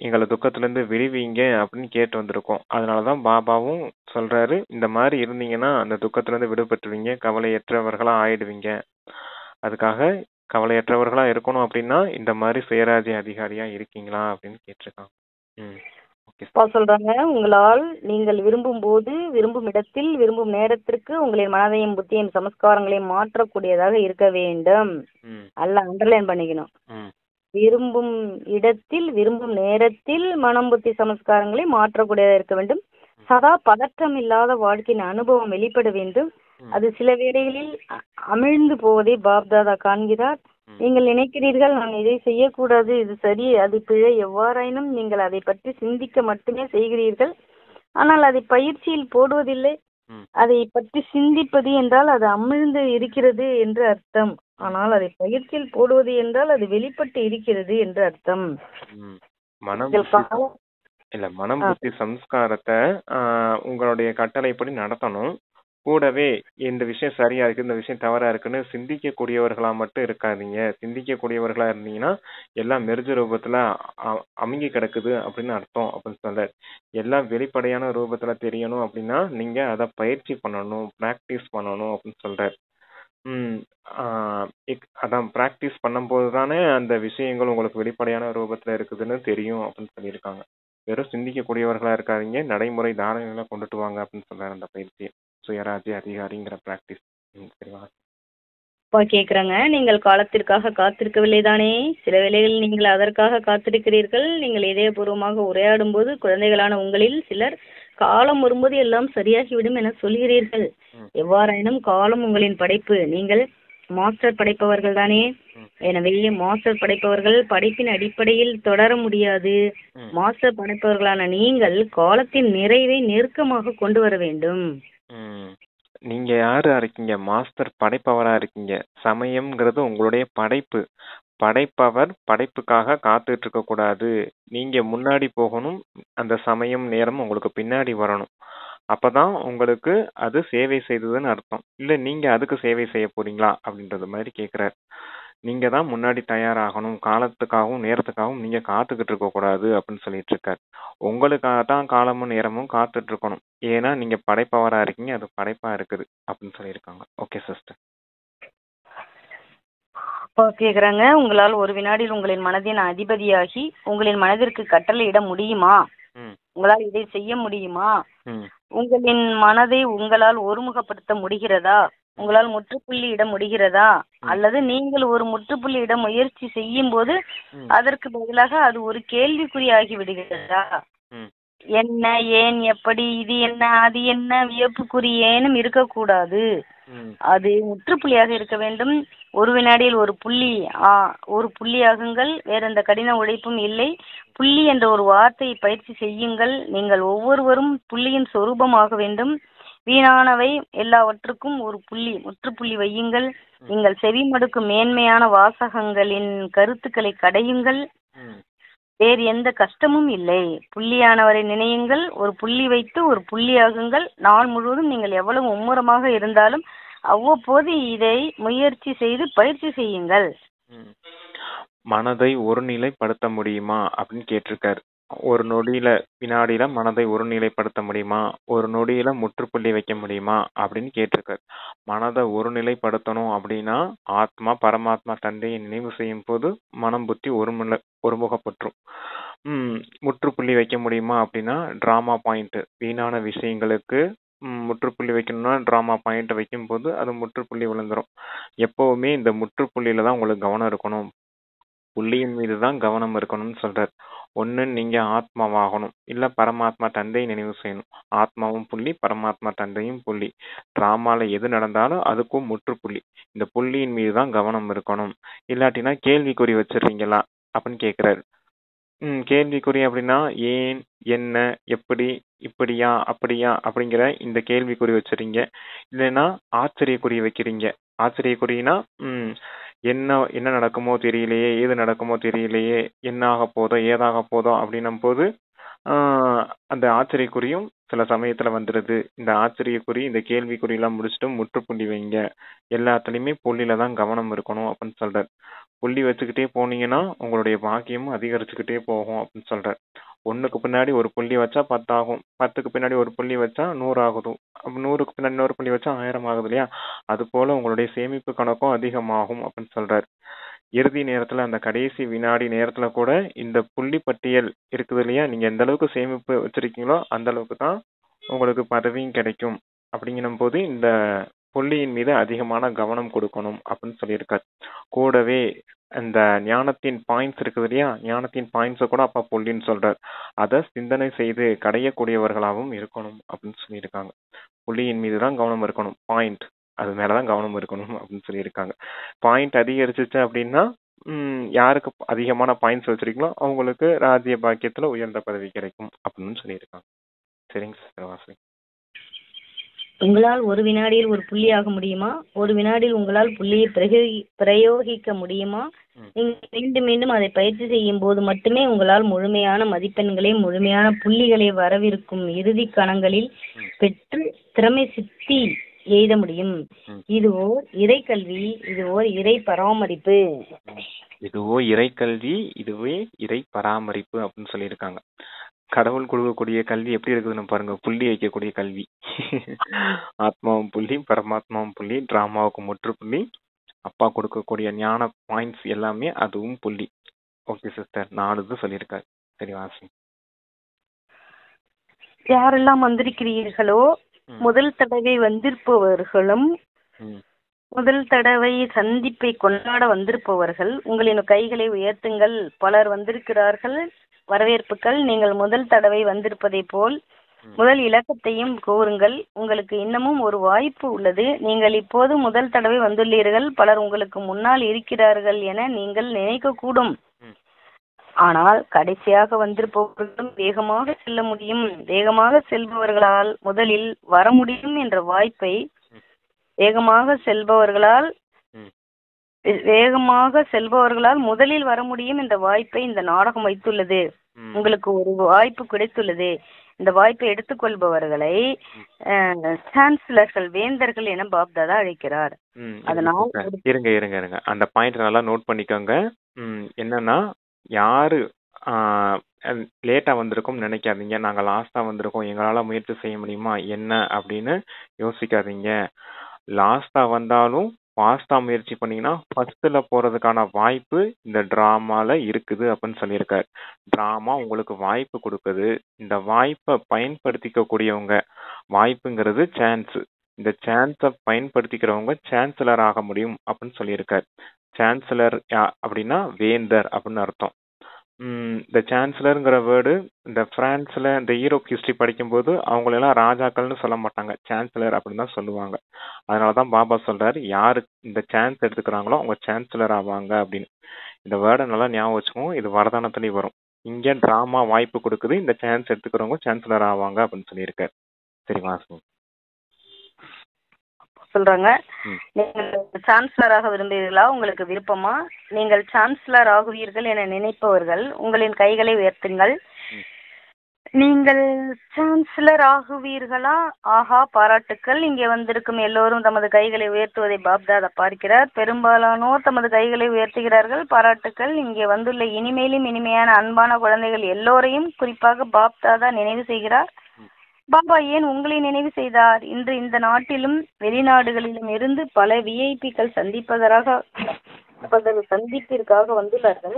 எங்களை துக்கத்துல இருந்து விடுவீங்க அப்படின்னு கேட்டு வந்திருக்கோம். அதனாலதான் பாபாவும் சொல்றாரு, இந்த மாதிரி இருந்தீங்கன்னா அந்த துக்கத்துல இருந்து விடுபட்டுருவீங்க, கவலையற்றவர்களா ஆயிடுவீங்க. அதுக்காக கவலையற்றவர்களா இருக்கணும் அப்படின்னா இந்த மாதிரி சுயராஜ்ய அதிகாரியா இருக்கீங்களா அப்படின்னு கேட்டிருக்காங்க. சொல்றாங்க, உங்களால் நீங்கள் விரும்பும் போது, விரும்பும் இடத்தில், விரும்பும் நேரத்திற்கு உங்களின் மனதையும் புத்தியும் சமஸ்காரங்களையும் மாற்றக்கூடியதாக இருக்க வேண்டும். அல்ல, அண்டர்லைன் பண்ணிக்கணும். விரும்பும் இடத்தில், விரும்பும் நேரத்தில் மனம், புத்தி, சமஸ்காரங்களை மாற்றக்கூடியதாக இருக்க வேண்டும். சதா பதற்றம் இல்லாத வாழ்க்கையின் அனுபவம் வெளிப்பட வேண்டும். அது சில வேளைகளில் அமிழ்ந்து போவதை பாப்தாதா காண்கிறார். நீங்கள் நினைக்கிறீர்கள், நான் இதை செய்யக்கூடாது, இது சரி, அது பிழை. எவ்வாறாயினும் நீங்கள் அதை பற்றி சிந்திக்க மட்டுமே செய்கிறீர்கள். ஆனால் அதை பயிற்சியில் போடுவதில்லை. அதை பற்றி சிந்திப்பது என்றால் அது அமிழ்ந்து இருக்கிறது என்று அர்த்தம். ஆனால் அதை பயிற்சியில் போடுவது என்றால் அது வெளிப்பட்டு இருக்கிறது என்று அர்த்தம். மனம், புத்தி, சம்ஸ்காரத்தை உங்களுடைய கட்டளைப்படி நடத்தணும். கூடவே இந்த விஷயம் சரியா இருக்கு, இந்த விஷயம் தவறா இருக்குன்னு சிந்திக்க கூடியவர்களா மட்டும் இருக்காதீங்க. சிந்திக்க கூடியவர்களா இருந்தீங்கன்னா எல்லாம் மெர்ஜ ரூபத்துல அமுங்கி கிடக்குது அப்படின்னு அர்த்தம் அப்படின்னு சொல்றாரு. எல்லாம் வெளிப்படையான ரூபத்துல தெரியணும் அப்படின்னா நீங்க அதை பயிற்சி பண்ணணும், பிராக்டிஸ் பண்ணணும் அப்படின்னு சொல்றாரு. அதான் பிராக்டிஸ் பண்ணும்போது தானே அந்த விஷயங்கள் உங்களுக்கு வெளிப்படையான ரூபத்துல இருக்குதுன்னு தெரியும் அப்படின்னு சொல்லியிருக்காங்க. வெறும் சிந்திக்கக்கூடியவர்களா இருக்காதீங்க, நடைமுறை தாரணைகளை கொண்டுட்டு வாங்க அப்படின்னு சொல்றாரு அந்த பயிற்சியை, சுயராஜ்ய அதிகாரிங்கிற பிராக்டிஸ். கேக்குறாங்க, நீங்கள் காலத்திற்காக காத்திருக்கவில்லை தானே? சில வேளைகளில் நீங்கள் அதற்காக காத்திருக்கிறீர்கள். நீங்கள் இதயபூர்வமாக உரையாடும் போது குழந்தைகளான உங்களில் சிலர் காலம் வரும்போது எல்லாம் சரியாகிவிடும் என சொல்கிறீர்கள். எவ்வாறாயினும் காலம் உங்களின் படைப்பு. நீங்கள் மாஸ்டர் படைப்பவர்கள் தானே? எனவே மாஸ்டர் படைப்பவர்கள் படைப்பின் அடிப்படையில் தொடர முடியாது. மாஸ்டர் படைப்பவர்களான நீங்கள் காலத்தின் நிறைவை நெருக்கமாக கொண்டு வர வேண்டும். நீங்க யாரா இருக்கீங்க? மாஸ்டர் படைப்பவரா இருக்கீங்க. சமயம்ங்கிறது உங்களுடைய படைப்பு. படைப்பவர் படைப்புக்காக காத்துட்டு இருக்க கூடாது. நீங்க முன்னாடி போகணும். அந்த சமயம் நேரம் உங்களுக்கு பின்னாடி வரணும். அப்பதான் உங்களுக்கு அது சேவை செய்ததுன்னு அர்த்தம். இல்ல நீங்க அதுக்கு சேவை செய்ய போறீங்களா அப்படின்றது மாதிரி கேக்குறாரு. நீங்க தான் முன்னாடி தயாராகணும். காலத்துக்காகவும் நேரத்துக்காகவும் நீங்க காத்துக்கிட்டு இருக்க கூடாது அப்படின்னு சொல்லிட்டு இருக்காரு. உங்களுக்காக தான் காலமும் நேரமும் காத்துட்டு இருக்கணும். ஏன்னா நீங்க படைப்பவரா இருக்கீங்க. அது படைப்பா இருக்குது அப்படின்னு சொல்லியிருக்காங்க. Okay sister. அப்பா கேக்குறாங்க, உங்களால் ஒரு வினாடியில் உங்களின் மனதின் அதிபதியாகி உங்களின் மனதிற்கு கட்டளையிட முடியுமா? ம் உங்களால் இதை செய்ய முடியுமா? ம் உங்களின் மனதை உங்களால் ஒருமுகப்படுத்த முடிகிறதா? உங்களால் முற்றுப்புள்ளி இட முடிகிறதா? அல்லது நீங்கள் ஒரு முற்றுப்புள்ளி இட முயற்சி செய்யும் போது ம் அதற்கு பதிலாக அது ஒரு கேள்விக்குறியாகி விடுகிறதா? ம் என்ன, ஏன், எப்படி, இது என்ன, அது என்ன, வியப்புக்குறி ஏனும் இருக்கக்கூடாது. ம் அது முற்றுப்புள்ளியாக இருக்க வேண்டும். ஒரு வினாடியில் ஒரு புள்ளி ஒரு புள்ளியாகுங்கள். வேற எந்த கடின உழைப்பும் இல்லை. புள்ளி என்ற ஒரு வார்த்தையை பயிற்சி செய்யுங்கள். நீங்கள் ஒவ்வொருவரும் புள்ளியின் சொரூபமாக வேண்டும். வீணானவை எல்லாவற்றுக்கும் ஒரு புள்ளி, முற்றுப்புள்ளி வையுங்கள். நீங்கள் செவிமடுக்கும் மேன்மையான வாசகங்களின் கருத்துக்களை கடையுங்கள். ம் வேறு எந்த கஷ்டமும் இல்லை. புள்ளியானவரை நினையுங்கள். ஒரு புள்ளி வைத்து ஒரு புள்ளியாகுங்கள். நாள் முழுவதும் நீங்கள் எவ்வளவு மும்முரமாக இருந்தாலும் அவ்வப்போது இதை முயற்சி செய்து பயிற்சி செய்யுங்கள். ம். மனதை ஒருநிலைப்படுத்த முடியுமா அப்படின்னு கேட்டிருக்காரு. ஒரு நொடியில வினாடியில மனதை ஒருநிலைப்படுத்த முடியுமா? ஒரு நொடியில முற்றுப்புள்ளி வைக்க முடியுமா அப்படின்னு கேட்டிருக்காரு. மனதை ஒருநிலைப்படுத்தணும் அப்படின்னா ஆத்மா பரமாத்மா தந்தையை நினைவு செய்யும் போது மனம் புத்தி ஒருமுகப்பற்றும். முற்றுப்புள்ளி வைக்க முடியுமா அப்படின்னா டிராமா பாயிண்ட் வீணான விஷயங்களுக்கு முற்றுப்புள்ளி வைக்கணும்னா டிராமா பாயிண்ட் வைக்கும்போது அது முற்றுப்புள்ளி விழுந்துரும். எப்பவுமே இந்த முற்றுப்புள்ளியில தான் உங்களுக்கு கவனம் இருக்கணும். புள்ளியின் மீது தான் கவனம் இருக்கணும்னு சொல்றாரு. ஒண்ணு நீங்க ஆத்மாவாகணும், இல்ல பரமாத்மா தந்தையை நினைவு செய்யணும். ஆத்மாவும் புள்ளி, பரமாத்மா தந்தையும் புள்ளி. டிராமால எது நடந்தாலும் அதுக்கும் முற்றுப்புள்ளி. இந்த புள்ளியின் மீது தான் கவனம் இருக்கணும். இல்லாட்டினா கேள்விக்குறி வச்சிடுறீங்களா அப்படின்னு கேக்குறாரு. கேள்விக்குறி அப்படின்னா ஏன், என்ன, எப்படி, இப்படியா, அப்படியா அப்படிங்கிற இந்த கேள்விக்குறி வச்சிருங்க. இல்லைன்னா ஆச்சரியக்குறி வைக்கிறீங்க. ஆச்சரியக்குறினா என்ன என்ன நடக்குமோ தெரியலையே, ஏது நடக்குமோ தெரியலையே, என்ன ஆக போதோ ஏதாக போதோ அப்படின்னும் போது அந்த ஆச்சரியக்குறியும் சில சமயத்துல வந்துடுது. இந்த ஆச்சரியக்குறி இந்த கேள்விக்குறி எல்லாம் முடிச்சுட்டு முற்றுப்புள்ளி வைங்க. எல்லாத்துலயுமே புள்ளியில தான் கவனம் இருக்கணும் அப்படின்னு சொல்றாரு. புள்ளி வச்சுக்கிட்டே போனீங்கன்னா உங்களுடைய பாக்கியமும் அதிகரிச்சுக்கிட்டே போகும் அப்படின்னு சொல்றாரு. ஒண்ணுக்கு பின்னாடி ஒரு புள்ளி வச்சா 10 ஆகும். 10க்கு பின்னாடி ஒரு புள்ளி வச்சா 100 ஆகுது. 100க்கு பின்னாடி இன்னொரு புள்ளி வச்சா 1000 ஆகுது இல்லையா? அது போல உங்களுடைய சேமிப்பு கணக்கும் அதிகமாகும் அப்படின்னு சொல்றாரு. இறுதி நேரத்துல அந்த கடைசி வினாடி நேரத்துல கூட இந்த புள்ளி பட்டியல் இருக்குது இல்லையா? நீங்க எந்த அளவுக்கு சேமிப்பு வச்சிருக்கீங்களோ அந்த அளவுக்கு தான் உங்களுக்கு பதவியும் கிடைக்கும். அப்படிங்கும் போது இந்த புள்ளியின் மீது அதிகமான கவனம் கொடுக்கணும் அப்படின்னு சொல்லியிருக்காரு. கூடவே இந்த ஞானத்தின் பாயிண்ட்ஸ் இருக்குது இல்லையா? ஞானத்தின் பாயிண்ட்ஸை கூட அப்பா புள்ளின்னு சொல்றாரு. அதை சிந்தனை செய்து கடையக்கூடியவர்களாகவும் இருக்கணும் அப்படின்னு சொல்லியிருக்காங்க. புள்ளியின் மீது தான் கவனம் இருக்கணும். பாயிண்ட் அது மேலதான் கவனம் இருக்கணும் அப்படின்னு சொல்லியிருக்காங்க. பாயிண்ட் அதிகரிச்சிச்சு அப்படின்னா யாருக்கு அதிகமான பாயிண்ட்ஸ் வச்சிருக்கீங்களோ அவங்களுக்கு ராஜ்ய பாக்கியத்துல உயர்ந்த பதவி கிடைக்கும் அப்படின்னு சொல்லியிருக்காங்க. சரிங்க சிஸ்டர் வாசி. உங்களால் ஒரு வினாடியில் ஒரு புள்ளியாக முடியுமா? ஒரு வினாடியில் உங்களால் புள்ளியை பிரயோகிக்க முடியுமா? நீங்கள் மீண்டும் மீண்டும் அதை பயிற்சி செய்யும் போது மட்டுமே உங்களால் முழுமையான மதிப்பெண்களை முழுமையான புள்ளிகளை வரவிருக்கும் இறுதி கணங்களில் பெற்று திறமை சித்தி எய்த முடியும். இது ஓர் இறைக்கல்வி, இது ஓர் இறை பராமரிப்பு. இதுவோ இறைக்கல்வி, இதுவே இறை பராமரிப்பு அப்படின்னு சொல்லியிருக்காங்க. கடவுள் கொடுக்கக்கூடிய கல்வி எப்படி இருக்குதுன்னு பாருங்க. புள்ளி வைக்கக்கூடிய கல்வி. ஆத்மாவும் புள்ளி, பரமாத்மாவும் புள்ளி, டிராமாவுக்கு முற்றுப்புள்ளி, அப்பா கொடுக்கக்கூடிய ஞான பாயிண்ட்ஸ் எல்லாமே அதுவும் புள்ளி. ஓகே சிஸ்டர், 4 இது சொல்லியிருக்காரு. சரி வாசி. யாரெல்லாம் வந்திருக்கிறீர்களோ முதல் தடவை வந்திருப்பவர்களும் முதல் தடவை சந்திப்பை கொண்டாட வந்திருப்பவர்கள் உங்களின் கைகளை உயர்த்துங்கள். பலர் வந்திருக்கிறார்கள். வரவேற்புகள். நீங்கள் முதல் தடவை வந்திருப்பதை போல் முதல் இலக்கத்தையும் கூறுங்கள். உங்களுக்கு இன்னமும் ஒரு வாய்ப்பு உள்ளது. நீங்கள் இப்போது முதல் தடவை வந்துள்ளீர்கள். பலர் உங்களுக்கு முன்னால் இருக்கிறார்கள் என நீங்கள் நினைக்க கூடும். ஆனால் கடைசியாக வந்திருப்பவர்களும் வேகமாக செல்ல முடியும். வேகமாக செல்பவர்களால் முதலில் வர முடியும் என்ற வாய்ப்பை வேகமாக செல்பவர்களால் வேகமாக செல்பவர்களால் முதலில் வர முடியும் என்ற வாய்ப்பை இந்த நாடகம் வைத்துள்ளது. உங்களுக்கு ஒரு வாய்ப்பு கிடைத்துள்ளது. இந்த வாய்ப்பை எடுத்துக்கொள்பவர்களை சான்சலர்கள், வேந்தர்கள் என பாப்தாதா அழைக்கிறார். அதனால் இருங்க இருங்க இருங்க அந்த பாயிண்ட் நல்லா நோட் பண்ணிக்கோங்க. என்னன்னா, யாரு லேட்டா வந்திருக்கோம் நினைக்காதீங்க. நாங்க லாஸ்டா வந்திருக்கோம், எங்களால முயற்சி செய்ய முடியுமா என்ன அப்படின்னு யோசிக்காதீங்க. லாஸ்டா வந்தாலும் ஃபாஸ்டா முயற்சி பண்ணீங்கன்னா ஃபர்ஸ்ட்ல போறதுக்கான வாய்ப்பு இந்த டிராமால இருக்குது அப்படின்னு சொல்லியிருக்காரு. டிராமா உங்களுக்கு வாய்ப்பு கொடுக்குது. இந்த வாய்ப்பை பயன்படுத்திக்க கூடியவங்க, வாய்ப்புங்கிறது சான்ஸ், இந்த சான்ஸை பயன்படுத்திக்கிறவங்க சான்சலர் ஆக முடியும் அப்படின்னு சொல்லியிருக்காரு. சான்சலர் அப்படின்னா வேந்தர் அப்படின்னு அர்த்தம். இந்த சான்சலருங்கிற வேர்டு இந்த பிரான்ஸ்ல இந்த யூரோப் ஹிஸ்டரி படிக்கும்போது அவங்களெல்லாம் ராஜாக்கள்னு சொல்ல மாட்டாங்க, சான்சலர் அப்படின்னு தான் சொல்லுவாங்க. அதனாலதான் பாபா சொல்றாரு, யாரு இந்த சான்ஸ் எடுத்துக்கிறாங்களோ அவங்க சான்சலர் ஆவாங்க அப்படின்னு. இந்த வேர்டை நல்லா ஞாபகம் வச்சுக்கோங்க. இது வரதானத்துலயும் வரும். இங்க டிராமா வாய்ப்பு கொடுக்குது, இந்த சான்ஸ் எடுத்துக்கிறவங்க சான்சலர் ஆவாங்க அப்படின்னு சொல்லியிருக்காரு. சரி வாசம் சொல்றாங்க. நீங்கள் சான்சலராக விரும்புகிறீர்களா? உங்களுக்கு விருப்பமா? நீங்கள் சான்சலர் ஆகுவீர்கள் என நினைப்பவர்கள் உங்களின் கைகளை உயர்த்துங்கள். நீங்கள் சான்சலர் ஆகுவீர்களா? ஆஹா, பாராட்டுக்கள். இங்கே வந்திருக்கும் எல்லோரும் தமது கைகளை உயர்த்துவதை பாப்தாதா பார்க்கிறார். பெரும்பாலானோர் தமது கைகளை உயர்த்துகிறார்கள். பாராட்டுக்கள். இங்கே வந்துள்ள இனிமேலும் இனிமையான அன்பான குழந்தைகள் எல்லோரையும் குறிப்பாக பாப்தாதா நினைவு செய்கிறார். பாபா ஏன் உங்களை நினைவு செய்தார்? இன்று இந்த நாட்டிலும் வெளிநாடுகளிலும் இருந்து பல விஐபிக்கள் சந்திப்பிற்காக வந்துள்ளார்கள்.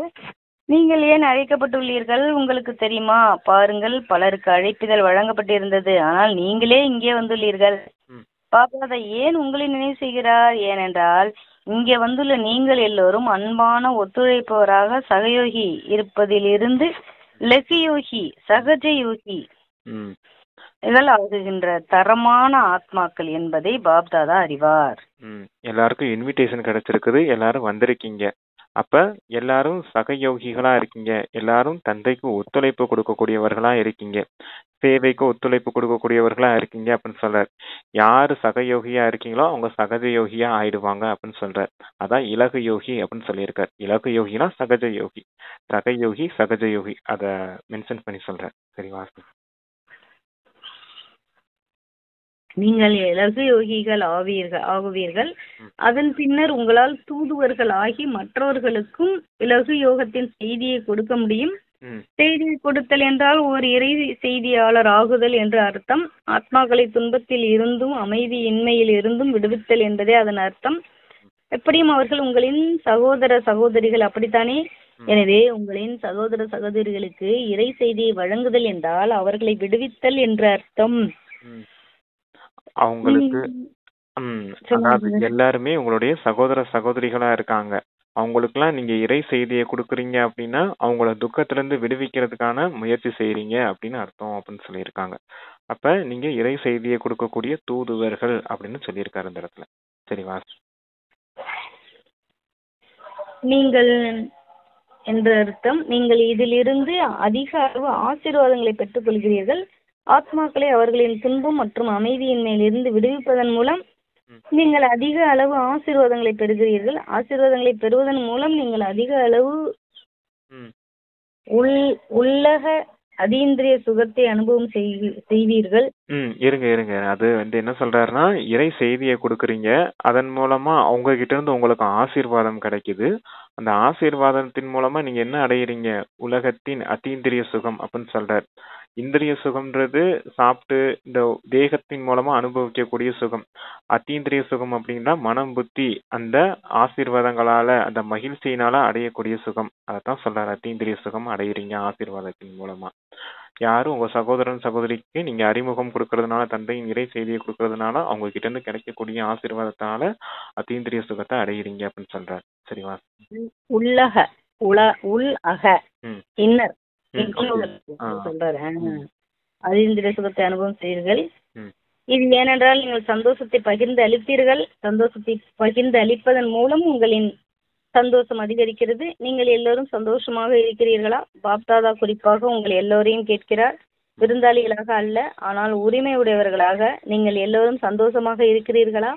நீங்கள் ஏன் அழைக்கப்பட்டுள்ளீர்கள்? உங்களுக்கு தெரியுமா? பாருங்கள், பலருக்கு அழைப்பிதழ் வழங்கப்பட்டிருந்தது, ஆனால் நீங்களே இங்கே வந்துள்ளீர்கள். பாபா ஏன் உங்களை நினைவு செய்கிறார்? ஏனென்றால் இங்கே வந்துள்ள நீங்கள் எல்லோரும் அன்பான ஒத்துழைப்பவராக சகயோகி இருப்பதிலிருந்து லெகியோகி, சகஜ யோகி ஆகுகின்ற தரமான ஆத்மாக்கள் என்பதை பாப்தாதா அறிவார். எல்லாருக்கும் இன்விடேஷன் கிடைச்சிருக்குது, எல்லாரும் வந்திருக்கீங்க. அப்ப எல்லாரும் சகயோகிகளா இருக்கீங்க, எல்லாரும் தந்தைக்கு ஒத்துழைப்பு கொடுக்கக்கூடியவர்களா இருக்கீங்க, சேவைக்கு ஒத்துழைப்பு கொடுக்கக்கூடியவர்களா இருக்கீங்க அப்படின்னு சொல்றாரு. யாரு சகயோகியா இருக்கீங்களோ அவங்க சகஜ யோகியா ஆயிடுவாங்க அப்படின்னு சொல்றாரு. அதான் இலகு யோகி அப்படின்னு சொல்லியிருக்காரு. இலகு யோகினா சகஜ யோகி, சகயோகி சகஜ யோகி, அத மென்ஷன் பண்ணி சொல்றாரு. சரி வாசி. நீங்கள் இலகு யோகிகள் ஆகுவீர்கள். அதன் பின்னர் உங்களால் தூதுவர்கள் ஆகி மற்றவர்களுக்கும் இலகு யோகத்தின் செய்தியை கொடுக்க முடியும். செய்தியை கொடுத்தல் என்றால் ஒரு இறை செய்தியாளர் ஆகுதல் என்று அர்த்தம். ஆத்மாக்களை துன்பத்தில் இருந்தும் அமைதியின்மையில் இருந்தும் விடுவித்தல் என்பதே அதன் அர்த்தம். எப்படியும் அவர்கள் உங்களின் சகோதர சகோதரிகள், அப்படித்தானே? எனவே உங்களின் சகோதர சகோதரிகளுக்கு இறை செய்தியை வழங்குதல் என்றால் அவர்களை விடுவித்தல் என்று அர்த்தம். அவங்களுக்கு அதாவது எல்லாருமே உங்களுடைய சகோதர சகோதரிகளா இருக்காங்க. அவங்களுக்குலாம் நீங்க இறை செய்தியை கொடுக்குறீங்க அப்படின்னா அவங்கள துக்கத்துல இருந்து விடுவிக்கிறதுக்கான முயற்சி செய்யறீங்க அப்படின்னு அர்த்தம் அப்படின்னு சொல்லியிருக்காங்க. அப்ப நீங்க இறை செய்தியை கொடுக்கக்கூடிய தூதுவர்கள் அப்படின்னு சொல்லியிருக்காரு இந்த இடத்துல. சரி வாசி. நீங்கள் என்ற அர்த்தம். நீங்கள் இதிலிருந்து அதிக அளவு ஆசீர்வாதங்களை பெற்றுக் கொள்கிறீர்கள். ஆத்மாக்களை அவர்களின் துன்பம் மற்றும் அமைதியின்மையிலிருந்து விடுவிப்பதன் மூலம் நீங்கள் அதிக அளவு ஆசீர்வாதங்களை பெறுகிறீர்கள். ஆசீர்வாதங்களை பெறுவதன் மூலம் நீங்கள் அதிக அளவு உள்ளக அதீந்திரிய சுகத்தை அனுபவம் செய்வீர்கள். இருங்க அது என்ன சொல்றாருன்னா, இறை செய்தியை கொடுக்குறீங்க, அதன் மூலமா அவங்க கிட்ட இருந்து உங்களுக்கு ஆசீர்வாதம் கிடைக்குது. அந்த ஆசீர்வாதத்தின் மூலமா நீங்க என்ன அடையிறீங்க? உலகத்தின் அதீந்திரிய சுகம் அப்படின்னு சொல்றாரு. இந்திரிய சுகம்ன்றது சாப்பிட்டு இந்த தேகத்தின் மூலமா அனுபவிக்கக்கூடிய சுகம். அதீந்திரிய சுகம் அப்படின்னா மனம் புத்தி அந்த ஆசீர்வாதங்களால அந்த மகிழ்ச்சியினால அடையக்கூடிய சுகம். அதைத்தான் சொல்றாரு, அதீந்திரிய சுகம் அடையிறீங்க ஆசீர்வாதத்தின் மூலமா. யாரும் உங்க சகோதரன் சகோதரிக்கு நீங்க அறிமுகம் கொடுக்கறதுனால, தந்தையின் இறை செய்தியை கொடுக்கறதுனால அவங்க கிட்ட இருந்து கிடைக்கக்கூடிய ஆசீர்வாதத்தால அதீந்திரிய சுகத்தை அடையிறீங்க அப்படின்னு சொல்றாரு. சரிவா? உள்ளக உள் அக இன்னர் சொல்றாரு. அதீந்திரிய சுகத்தை அனுபவம் செய்வீர்கள். இது ஏனென்றால் நீங்கள் சந்தோஷத்தை பகிர்ந்து அளிப்பீர்கள். சந்தோஷத்தை பகிர்ந்து அளிப்பதன் மூலம் உங்களின் சந்தோஷம் அதிகரிக்கிறது. நீங்கள் எல்லோரும் சந்தோஷமாக இருக்கிறீர்களா? பாப்தாதா குறிப்பாக உங்கள் எல்லோரையும் கேட்கிறார். விருந்தாளிகளாக அல்ல, ஆனால் உரிமை உடையவர்களாக நீங்கள் எல்லோரும் சந்தோஷமாக இருக்கிறீர்களா?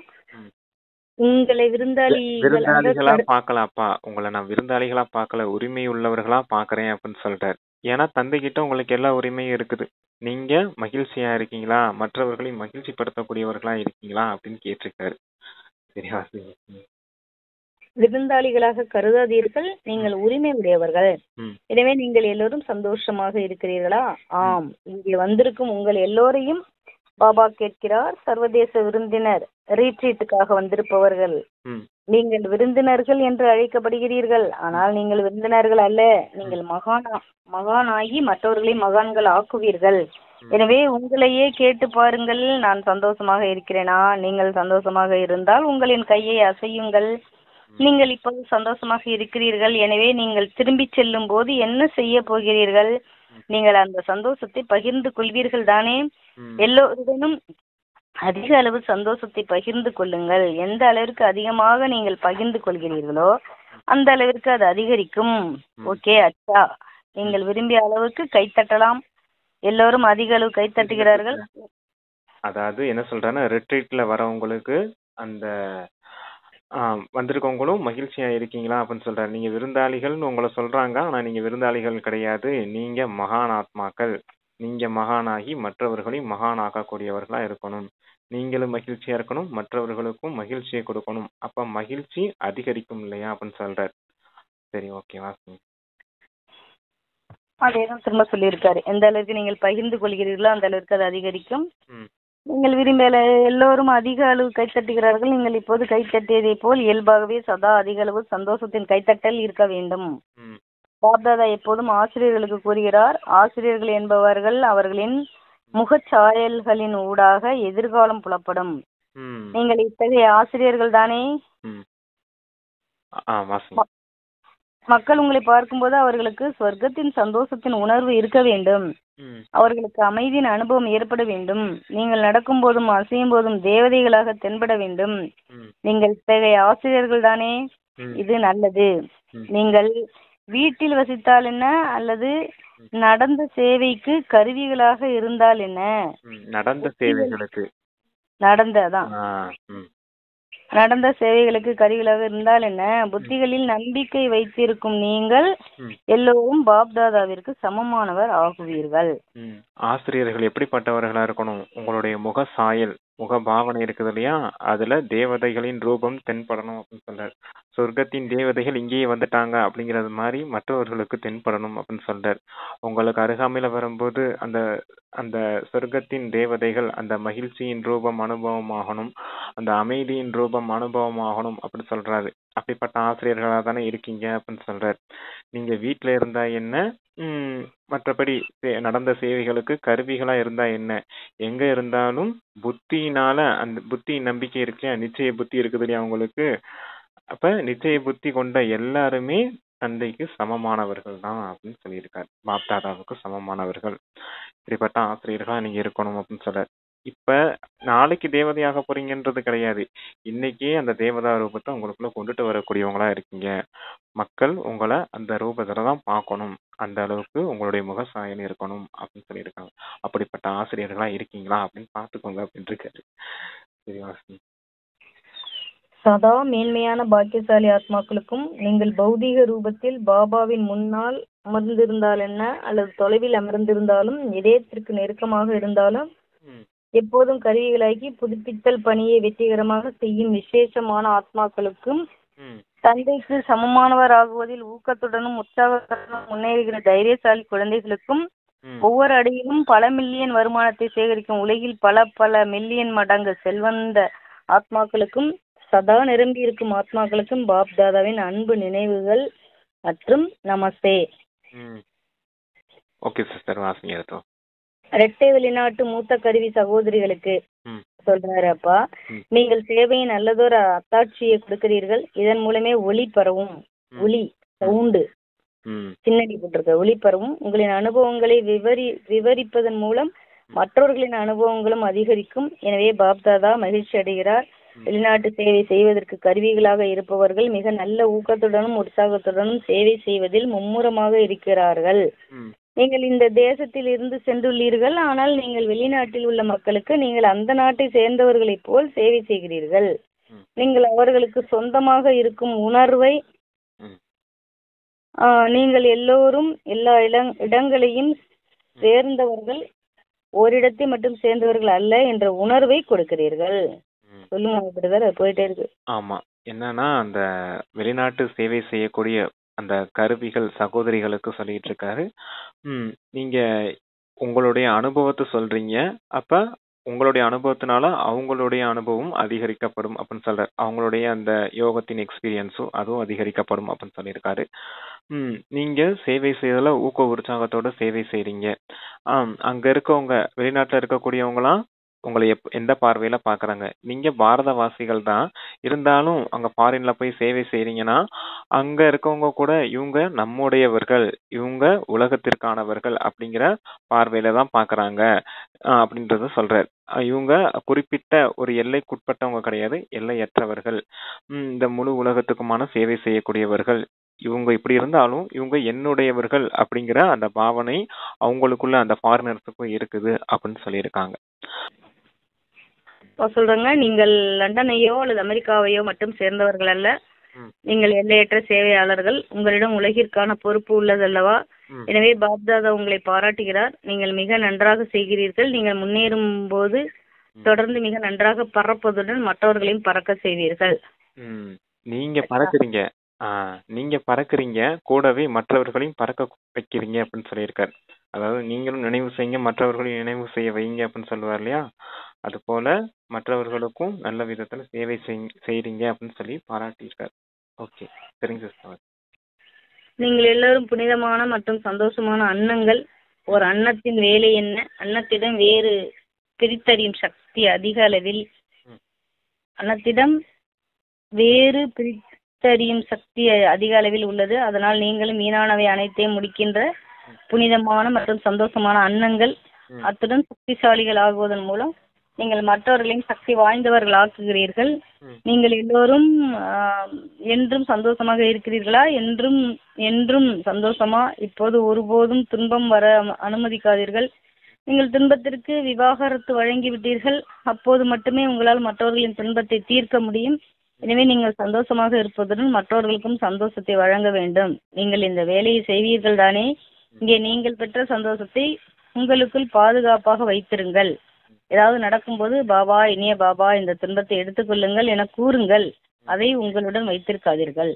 உங்களை விருந்தாளிகளாக விருந்தாளிகளா பார்க்கலாப்பா, உங்களை நான் விருந்தாளிகளா பார்க்கல, உரிமை உள்ளவர்களா பார்க்கறேன் அப்படின்னு சொல்றாரு. ஏன்னா தந்தை கிட்ட உங்களுக்கு எல்லா உரிமையும் இருக்குது. நீங்க மகிழ்ச்சியா இருக்கீங்களா, மற்றவர்களை மகிழ்ச்சிப்படுத்தக்கூடியவர்களா இருக்கீங்களா அப்படின்னு கேட்டிருக்காரு. சரியா? விருந்தாளிகளாக கருதாதீர்கள், நீங்கள் உரிமை உடையவர்கள். ம். எனவே நீங்கள் எல்லோரும் சந்தோஷமாக இருக்கிறீர்களா? ஆம். இங்கே வந்திருக்கும் உங்கள் எல்லோரையும் பாபா கேட்கிறார். சர்வதேச விருந்தினர் ரீட்ரீட்டுக்காக வந்திருப்பவர்கள், ம். நீங்கள் விருந்தினர்கள் என்று அழைக்கப்படுகிறீர்கள். ஆனால் நீங்கள் விருந்தினர்கள் அல்ல, நீங்கள் மகானாகி மற்றவர்களை மகான்கள் ஆக்குவீர்கள். எனவே உங்களையே கேட்டு பாருங்கள், நான் சந்தோஷமாக இருக்கிறேனா? நீங்கள் சந்தோஷமாக இருந்தால் உங்களின் கையை அசையுங்கள். நீங்கள் இப்போது சந்தோஷமாக இருக்கிறீர்கள். எனவே நீங்கள் திரும்பி செல்லும் போது என்ன செய்ய போகிறீர்கள்? நீங்கள் அந்த சந்தோஷத்தை பகிர்ந்து கொள்வீர்கள் தானே? எல்லோருடனும் அதிக அளவு சந்தோஷத்தை பகிர்ந்து கொள்ளுங்கள். எந்த அளவிற்கு அதிகமாக நீங்கள் பகிர்ந்து கொள்கிறீர்களோ அந்த அளவிற்கு அது அதிகரிக்கும். ஓகே அச்சா, நீங்கள் விரும்பிய அளவுக்கு கைத்தட்டலாம். எல்லோரும் அதிக அளவு கைத்தட்டுகிறார்கள். அதாவது என்ன சொல்றேன்னா, ரிட்ரீட்ல வரவங்களுக்கு அந்த வந்திருக்கவங்களும் மகிழ்ச்சியா இருக்கீங்களா அப்படின்னு சொல்றாரு. நீங்க விருந்தாளிகள்னு உங்களை சொல்றாங்க, ஆனா நீங்க விருந்தாளிகள் கிடையாது, நீங்க மகான் ஆத்மாக்கள். நீங்க மகானாகி மற்றவர்களையும் மகான் ஆக்கக்கூடியவர்களா இருக்கணும். நீங்களும் மகிழ்ச்சியா இருக்கணும், மற்றவர்களுக்கும் மகிழ்ச்சியை கொடுக்கணும். அப்ப மகிழ்ச்சி அதிகரிக்கும் இல்லையா அப்படின்னு சொல்றாரு. சரி, ஓகேவா? அதேதான் திரும்ப சொல்லியிருக்காரு. எந்த அளவுக்கு நீங்கள் பகிர்ந்து கொள்கிறீர்களோ அந்த அளவுக்கு அது அதிகரிக்கும். நீங்கள் விரும்பிய எல்லோரும் அதிக அளவு கைத்தட்டுகிறார்கள். நீங்கள் இப்போது கைத்தட்டியதை போல் இயல்பாகவே சதா அதிக அளவு சந்தோஷத்தின் கைத்தட்டல் இருக்க வேண்டும். பாப்தாதா எப்போதும் ஆசிரியர்களுக்கு கூறுகிறார், ஆசிரியர்கள் என்பவர்கள் அவர்களின் முகச்சாயல்களின் ஊடாக எதிர்காலம் புலப்படும். நீங்கள் இத்தகைய ஆசிரியர்கள் தானே? மக்கள் உங்களை பார்க்கும்போது அவர்களுக்கு சொர்க்கத்தின் சந்தோஷத்தின் உணர்வு இருக்க வேண்டும். அவர்களுக்கு அமைதியின் அனுபவம் ஏற்பட வேண்டும். நீங்கள் நடக்கும் போதும் அசையும் போதும் தேவதைகளாக தென்பட வேண்டும். நீங்கள் இத்தகைய ஆசிரியர்கள் தானே? இது நல்லது. நீங்கள் வீட்டில் வசித்தால் என்ன, அல்லது நடந்த சேவைக்கு கருவிகளாக இருந்தால் என்ன? நடந்த சேவைகளுக்கு கருவிகளாக இருந்தால் என்ன? புத்திகளில் நம்பிக்கை வைத்திருக்கும் நீங்கள் எல்லோரும் பாப்தாதாவிற்கு சமமானவர் ஆகுவீர்கள். ஆசிரியர்கள் எப்படிப்பட்டவர்களா இருக்கணும்? உங்களுடைய முக சாயல், முக பாவனை இருக்குது இல்லையா, அதுல தேவதைகளின் ரூபம் தென்படணும் அப்படின்னு சொல்றாரு. சொர்க்கத்தின் தேவதைகள் இங்கேயே வந்துட்டாங்க அப்படிங்கறது மாதிரி மற்றவர்களுக்கு தென்படணும் அப்படின்னு சொல்றாரு. உங்களுக்கு அருகாமையில வரும்போது அந்த அந்த சொர்க்கத்தின் தேவதைகள் அந்த மகிழ்ச்சியின் ரூபம் அனுபவமாகணும், அந்த அமைதியின் ரூபம் அனுபவமாகணும் அப்படின்னு சொல்றாரு. அப்படிப்பட்ட ஆசிரியர்களா தானே இருக்கீங்க அப்படின்னு சொல்றாரு. நீங்க வீட்டுல இருந்தா என்ன, மற்றபடி நடந்த சேவைகளுக்கு கருவிகளா இருந்தா என்ன, எங்க இருந்தாலும் புத்தியினால, அந்த புத்தி நம்பிக்கை இருக்கு, நிச்சய புத்தி இருக்குது இல்லையா உங்களுக்கு. அப்ப நிச்சய புத்தி கொண்ட எல்லாருமே தந்தைக்கு சமமானவர்கள் தான் அப்படின்னு சொல்லியிருக்காரு. பாப்தாதாவுக்கு சமமானவர்கள். இப்படிப்பட்ட ஆசிரியர்களா நீங்க இருக்கணும் அப்படின்னு சொல்றாரு. இப்ப நாளைக்கு தேவதையாக போறீங்கன்றது கிடையாது, இன்னைக்கே அந்த தேவதா ரூபத்தை உங்களுக்குள்ள கொண்டுட்டு வரக்கூடியவங்களா இருக்கீங்க. மக்கள் உங்களை அந்த ரூபத்துல தான் பார்க்கணும், அந்த அளவுக்கு உங்களுடைய முகசாயல் இருக்கணும் அப்படின்னு சொல்லியிருக்காங்க. அப்படிப்பட்ட ஆசிரியர்களா இருக்கீங்களா அப்படின்னு பார்த்துக்கோங்க அப்படின்னு இருக்காரு. சரியா? சதா மேன்மையான பாக்கியசாலி ஆத்மாக்களுக்கும் நீங்கள் பௌதீக ரூபத்தில் பாபாவின் முன்னால் அமர்ந்திருந்தால் என்ன, அல்லது தொலைவில் அமர்ந்திருந்தாலும், இதயத்திற்கு நெருக்கமாக இருந்தாலும், எப்போதும் கருவிகளாகி புதுப்பித்தல் பணியை வெற்றிகரமாக செய்யும் விசேஷமான ஆத்மாக்களுக்கும், தந்தைக்கு சமமானவர் ஆகுவதில் ஊக்கத்துடனும் உற்சாகத்துடனும் முன்னேறுகிற தைரியசாலி குழந்தைகளுக்கும், ஒவ்வொரு அடியிலும் பல மில்லியன் வருமானத்தை சேகரிக்கும் உலகில் பல மில்லியன் மடங்கு செல்வந்த ஆத்மாக்களுக்கும், சதா நிரம்பி இருக்கும் ஆத்மாக்களுக்கும் பாப்தாதாவின் அன்பு நினைவுகள் மற்றும் நமஸ்தே. ஓகே சிஸ்டர், வாசிங்க. இரட்டை வெளிநாட்டு மூத்த கருவி சகோதரிகளுக்கு சொல்றாரு அப்பா, நீங்கள் சேவையின் நல்லதொரு அத்தாட்சியை கொடுக்கிறீர்கள். இதன் மூலமே ஒளி பரவும். ஒளி சவுண்டு பின்னாடி போட்டிருக்க ஒளி பரவும். உங்களின் அனுபவங்களை விவரிப்பதன் மூலம் மற்றவர்களின் அனுபவங்களும் அதிகரிக்கும். எனவே பாப்தாதா மகிழ்ச்சி அடைகிறார். வெளிநாட்டு சேவை செய்வதற்கு கருவிகளாக இருப்பவர்கள் மிக நல்ல ஊக்கத்துடனும் உற்சாகத்துடனும் சேவை செய்வதில் மும்முரமாக இருக்கிறார்கள். நீங்கள் இந்த தேசத்தில் இருந்து சென்றுள்ளீர்கள், ஆனால் நீங்கள் வெளிநாட்டில் உள்ள மக்களுக்கு நீங்கள் அந்த நாட்டை சேர்ந்தவர்களைப் போல் சேவை செய்கிறீர்கள். ம். நீங்கள் அவர்களுக்கு சொந்தமாக இருக்கும் உணர்வை ம். நீங்கள் எல்லோரும் எல்லா இடங்களையும் சேர்ந்தவர்கள், ஓரிடத்தை மட்டும் சேர்ந்தவர்கள் அல்ல என்ற உணர்வை கொடுக்கிறீர்கள். ம். சொல்லுங்க பிரதர், அது போயிட்டே இருக்கு. ஆமா. என்னன்னா, அந்த வெளிநாட்டு சேவை செய்யக்கூடிய அந்த கருவிகள் சகோதரிகளுக்கு சொல்லிட்டு இருக்காரு. நீங்க உங்களுடைய அனுபவத்த சொல்றீங்க. அப்ப உங்களுடைய அனுபவத்தினால அவங்களுடைய அனுபவம் அதிகரிக்கப்படும் அப்படின்னு சொல்றாரு. அவங்களுடைய அந்த யோகத்தின் எக்ஸ்பீரியன்ஸும் அதுவும் அதிகரிக்கப்படும் அப்படின்னு சொல்லியிருக்காரு. நீங்க சேவை செய்யறதுல ஊக்க உற்சாகத்தோட சேவை செய்றீங்க. அங்க இருக்கவங்க வெளிநாட்டுல இருக்கக்கூடியவங்களாம் உங்களை எந்த பார்வையில பாக்குறாங்க? நீங்க பாரதவாசிகள் தான். இருந்தாலும் அங்க ஃபாரின்ல போய் சேவை செய்றீங்கன்னா, அங்க இருக்கவங்க கூட இவங்க நம்முடையவர்கள், இவங்க உலகத்திற்கானவர்கள் அப்படிங்கிற பார்வையில தான் பாக்குறாங்க அப்படின்றத சொல்றாரு. இவங்க குறிப்பிட்ட ஒரு எல்லைக்குட்பட்டவங்க கிடையாது, எல்லையற்றவர்கள். இந்த முழு உலகத்துக்குமான சேவை செய்யக்கூடியவர்கள். இவங்க இப்படி இருந்தாலும் இவங்க என்னுடையவர்கள் அப்படிங்கிற அந்த பாவனை அவங்களுக்குள்ள அந்த ஃபாரினர்ஸுக்கும் இருக்குது அப்படின்னு சொல்லியிருக்காங்க. சொல்றாங்க, நீங்கள் லண்டனையோ அல்லது அமெரிக்காவையோ மட்டும் சேர்ந்தவர்கள் அல்ல, நீங்கள் எல்லையற்ற சேவையாளர்கள். உங்களிடம் உலகிற்கான பொறுப்பு உள்ளதல்லவா? எனவே பாப்தாதா உங்களை பாராட்டுகிறார். நீங்கள் மிக நன்றாக செய்கிறீர்கள். நீங்கள் முன்னேறும் போது தொடர்ந்து மிக நன்றாக பறப்பதுடன் மற்றவர்களையும் பறக்க செய்வீர்கள். நீங்க பறக்குறீங்க, கூடவே மற்றவர்களையும் பறக்க வைக்கிறீங்க அப்படின்னு சொல்லியிருக்காரு. அதாவது நீங்களும் நினைவு செய்யுங்க, மற்றவர்களையும் நினைவு செய்ய வைங்க அப்படின்னு சொல்லுவார் இல்லையா? அது போல மற்றவர்களுக்கும் நல்ல விதத்துல சேவை செய்றீங்க அப்படின்னு சொல்லி பாராட்டியிருக்காரு. ஓகே, சரிங்க சிஸ்டர். நீங்கள் எல்லோரும் புனிதமான மற்றும் சந்தோஷமான அன்னங்கள். ஒரு அன்னத்தின் வேலை என்ன? அன்னத்திடம் வேறு பிரித்தறியும் சக்தி அதிக அளவில் உள்ளது. அதனால் நீங்களும் வீணானவை அனைத்தையும் முடிக்கின்ற புனிதமான மற்றும் சந்தோஷமான அன்னங்கள். அத்துடன் சக்திசாலிகள் ஆகுவதன் மூலம் நீங்கள் மற்றவர்களையும் சக்தி வாய்ந்தவர்கள் ஆக்குகிறீர்கள். நீங்கள் எல்லோரும் என்றும் சந்தோஷமாக இருக்கிறீர்களா? என்றும் சந்தோஷமா? இப்போது ஒருபோதும் துன்பம் வர அனுமதிக்காதீர்கள். நீங்கள் துன்பத்திற்கு விவாகரத்து வழங்கிவிட்டீர்கள். அப்போது மட்டுமே உங்களால் மற்றவர்களின் துன்பத்தை தீர்க்க முடியும். எனவே நீங்கள் சந்தோஷமாக இருப்பதுடன் மற்றவர்களுக்கும் சந்தோஷத்தை வழங்க வேண்டும். நீங்கள் இந்த வேலையை செய்வீர்கள் தானே? இங்கே நீங்கள் பெற்ற சந்தோஷத்தை உங்களுக்குள் பாதுகாப்பாக வைத்திருங்கள். ஏதாவது நடக்கும்போது, பாபா, இனிய பாபா, இந்த துன்பத்தை எடுத்துக்கொள்ளுங்கள் என கூறுங்கள். அதை உங்களுடன் வைத்திருக்காதீர்கள்.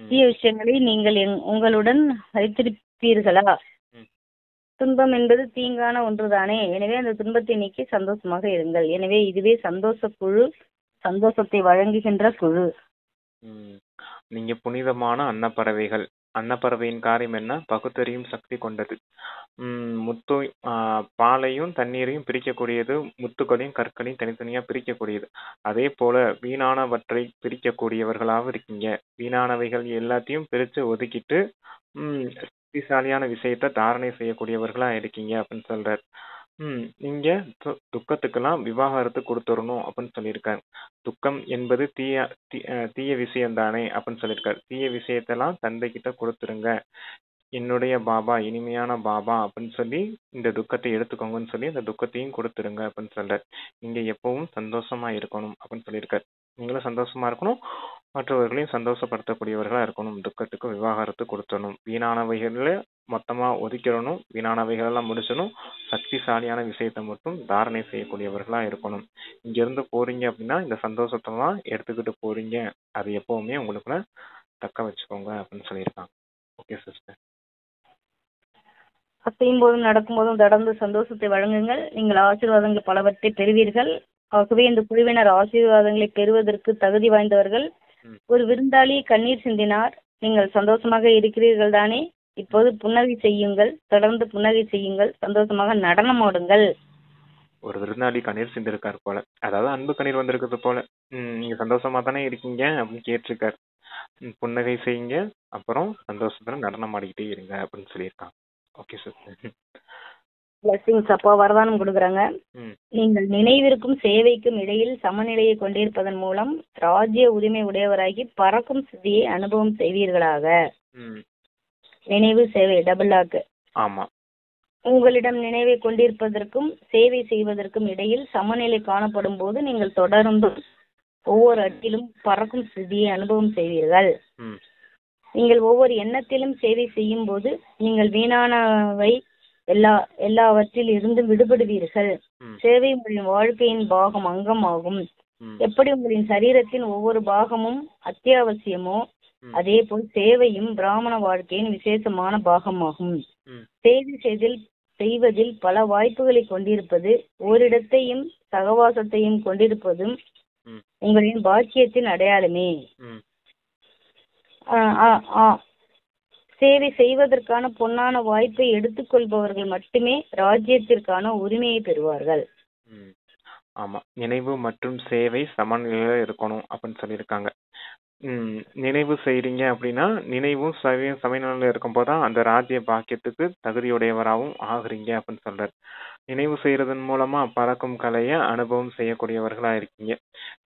தீய விஷயங்களை நீங்கள் உங்களுடன் வைத்திருப்பீர்களா? துன்பம் என்பது தீங்கான ஒன்றுதானே. எனவே அந்த துன்பத்தை நீக்கி சந்தோஷமாக இருங்கள். எனவே இதுவே சந்தோஷ குழு, சந்தோஷத்தை வழங்குகின்ற குழு. நீங்க புனிதமான அன்னப்பறவைகள். அன்னப்பறவையின் காரியம் என்ன? பகுத்தறியும் சக்தி கொண்டது. பாலையும் தண்ணீரையும் பிரிக்கக்கூடியது, முத்துக்களையும் கற்களையும் தனித்தனியா பிரிக்கக்கூடியது. அதே போல வீணானவற்றை பிரிக்கக்கூடியவர்களாக இருக்கீங்க. வீணானவைகள் எல்லாத்தையும் பிரிச்சு ஒதுக்கிட்டு சக்திசாலியான விஷயத்த தாரணை செய்யக்கூடியவர்களா இருக்கீங்க அப்படின்னு சொல்றாரு. நீங்க துக்கத்துக்கெல்லாம் விவாகரத்து கொடுத்துடணும் அப்படின்னு சொல்லியிருக்காரு. துக்கம் என்பது தீய விஷயம் தானே அப்படின்னு சொல்லியிருக்காரு. தீய விஷயத்தெல்லாம் தந்தை கிட்ட கொடுத்துருங்க. என்னுடைய பாபா, இனிமையான பாபா அப்படின்னு சொல்லி இந்த துக்கத்தை எடுத்துக்கோங்கன்னு சொல்லி அந்த துக்கத்தையும் கொடுத்துருங்க அப்படின்னு சொல்றாரு. நீங்க எப்பவும் சந்தோஷமா இருக்கணும் அப்படின்னு சொல்லியிருக்காரு. நீங்களும் சந்தோஷமா இருக்கணும், மற்றவர்களையும் சந்தோஷப்படுத்தக்கூடியவர்களா இருக்கணும். துக்கத்துக்கு விவாகரத்து கொடுத்துடணும். வீணானவைகள மொத்தமா ஒதுக்கிடணும். வீணானவைகள் எல்லாம் முடிச்சணும். சக்திசாலியான விஷயத்த மட்டும் தாரணை செய்யக்கூடியவர்களா இருக்கணும். இங்க இருந்து போறீங்க அப்படின்னா இந்த சந்தோஷத்தெல்லாம் எடுத்துக்கிட்டு போறீங்க. அது எப்பவுமே உங்களுக்குள்ள தக்க வச்சுக்கோங்க அப்படின்னு சொல்லியிருக்காங்க. Okay sister. செய்யும் போதும் நடக்கும் போதும் தொடர்ந்து சந்தோஷத்தை வழங்குங்கள். நீங்கள் ஆசீர்வாதங்கள் பலவற்றை பெறுவீர்கள். ஆகவே இந்த குழுவினர் ஆசீர்வாதங்களை பெறுவதற்கு தகுதி வாய்ந்தவர்கள். ஒரு விருந்தாளி கண்ணீர் சிந்தினார். நீங்கள் சந்தோஷமாக இருக்கிறீர்கள் தானே? இப்போது புன்னகை செய்யுங்கள். தொடர்ந்து புன்னகை செய்யுங்கள். சந்தோஷமாக நடனம் ஆடுங்கள். ஒரு விருந்தாளி கண்ணீர் சிந்திருக்காரு போல, அதாவது அன்பு கண்ணீர் வந்திருக்கிறது போல. நீங்க சந்தோஷமா தானே இருக்கீங்க அப்படின்னு கேட்டிருக்காரு. புன்னகை செய்யுங்க, அப்புறம் சந்தோஷத்துல நடனம் ஆடிக்கிட்டே இருங்க அப்படின்னு சொல்லியிருக்காங்க. Okay sir. பிளஸிங்ஸ் அப்பா வரதானம் கொடுக்குறாங்க. நீங்கள் நினைவிற்கும் சேவைக்கும் இடையில் சமநிலையை கொண்டிருப்பதன் மூலம் ராஜ்ய உரிமை உடையவராகி பறக்கும் சித்தியை அனுபவம் செய்வீர்களாக. நினைவு சேவை டபுள் லாக். ஆமா. உங்களிடம் நினைவை கொண்டிருப்பதற்கும் சேவை செய்வதற்கும் இடையில் சமநிலை காணப்படும் போது நீங்கள் தொடர்ந்து ஒவ்வொரு அட்டிலும் பறக்கும் ஸ்திதியை அனுபவம் செய்வீர்கள். நீங்கள் ஒவ்வொரு எண்ணத்திலும் சேவை செய்யும் போது நீங்கள் வீணானவை எல்லாவற்றில் இருந்து விடுபடுவீர்கள். சேவை உங்களின் வாழ்க்கையின் பாகம் அங்கமாகும். எப்படி உங்களின் சரீரத்தின் ஒவ்வொரு பாகமும் அத்தியாவசியமோ அதே போல் சேவையும் பிராமண வாழ்க்கையின் விசேஷமான பாகமாகும். சேவை செய்வதில் பல வாய்ப்புகளை கொண்டிருப்பது, ஓரிடத்தையும் சகவாசத்தையும் கொண்டிருப்பதும் உங்களின் பாக்கியத்தின் அடையாளமே. சேவை செய்வதற்கான பொன்னான வாய்ப்பை எடுத்துக்கொள்பவர்கள் மட்டுமே ராஜ்யத்திற்கான உரிமையை பெறுவார்கள். ஆமா, நினைவு மற்றும் சேவை சமநிலையில இருக்கணும் அப்படின்னு சொல்லியிருக்காங்க. நினைவு செய்றீங்க அப்படின்னா நினைவும் சமநிலையில இருக்கும் போதுதான் அந்த ராஜ்ய பாக்கியத்துக்கு தகுதியுடையவராகவும் ஆகுறீங்க அப்படின்னு சொல்றாரு. நினைவு செய்யறதன் மூலமா பறக்கும் கலையை அனுபவம் செய்யக்கூடியவர்களா இருக்கீங்க.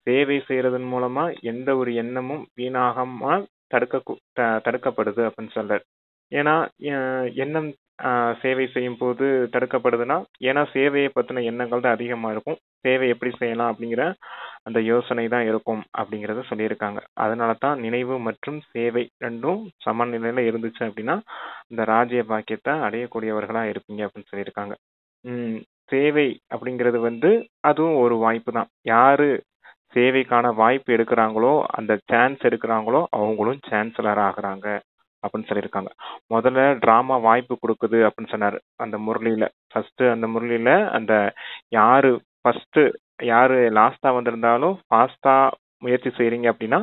சேவை செய்யறதன் மூலமா எந்த ஒரு எண்ணமும் வீணாகாம தடுக்கப்படுது அப்படின்னு சொல்றாரு. ஏன்னா எண்ணம் சேவை செய்யும் போது தடுக்கப்படுதுன்னா, ஏன்னா சேவையை பத்தின எண்ணங்கள் தான் அதிகமா இருக்கும். சேவை எப்படி செய்யலாம் அப்படிங்கிற அந்த யோசனை தான் இருக்கும் அப்படிங்கறத சொல்லியிருக்காங்க. அதனால தான் நினைவு மற்றும் சேவை ரெண்டும் சமநிலையில இருந்துச்சு அப்படின்னா இந்த ராஜ்ய பாக்கியத்தை அடையக்கூடியவர்களா இருப்பீங்க அப்படின்னு சொல்லியிருக்காங்க. சேவை அப்படிங்கிறது அதுவும் ஒரு வாய்ப்பு தான். யாரு சேவைக்கான வாய்ப்பு எடுக்கிறாங்களோ, அந்த சான்ஸ் எடுக்கிறாங்களோ அவங்களும் சான்சலர் ஆகுறாங்க அப்படின்னு சொல்லியிருக்காங்க. முதல்ல டிராமா வாய்ப்பு கொடுக்குது அப்படின்னு சொன்னாரு அந்த முரளியில. அந்த முரளியில அந்த யாரு லாஸ்டா வந்திருந்தாலும் ஃபாஸ்டா முயற்சி செய்றீங்க அப்படின்னா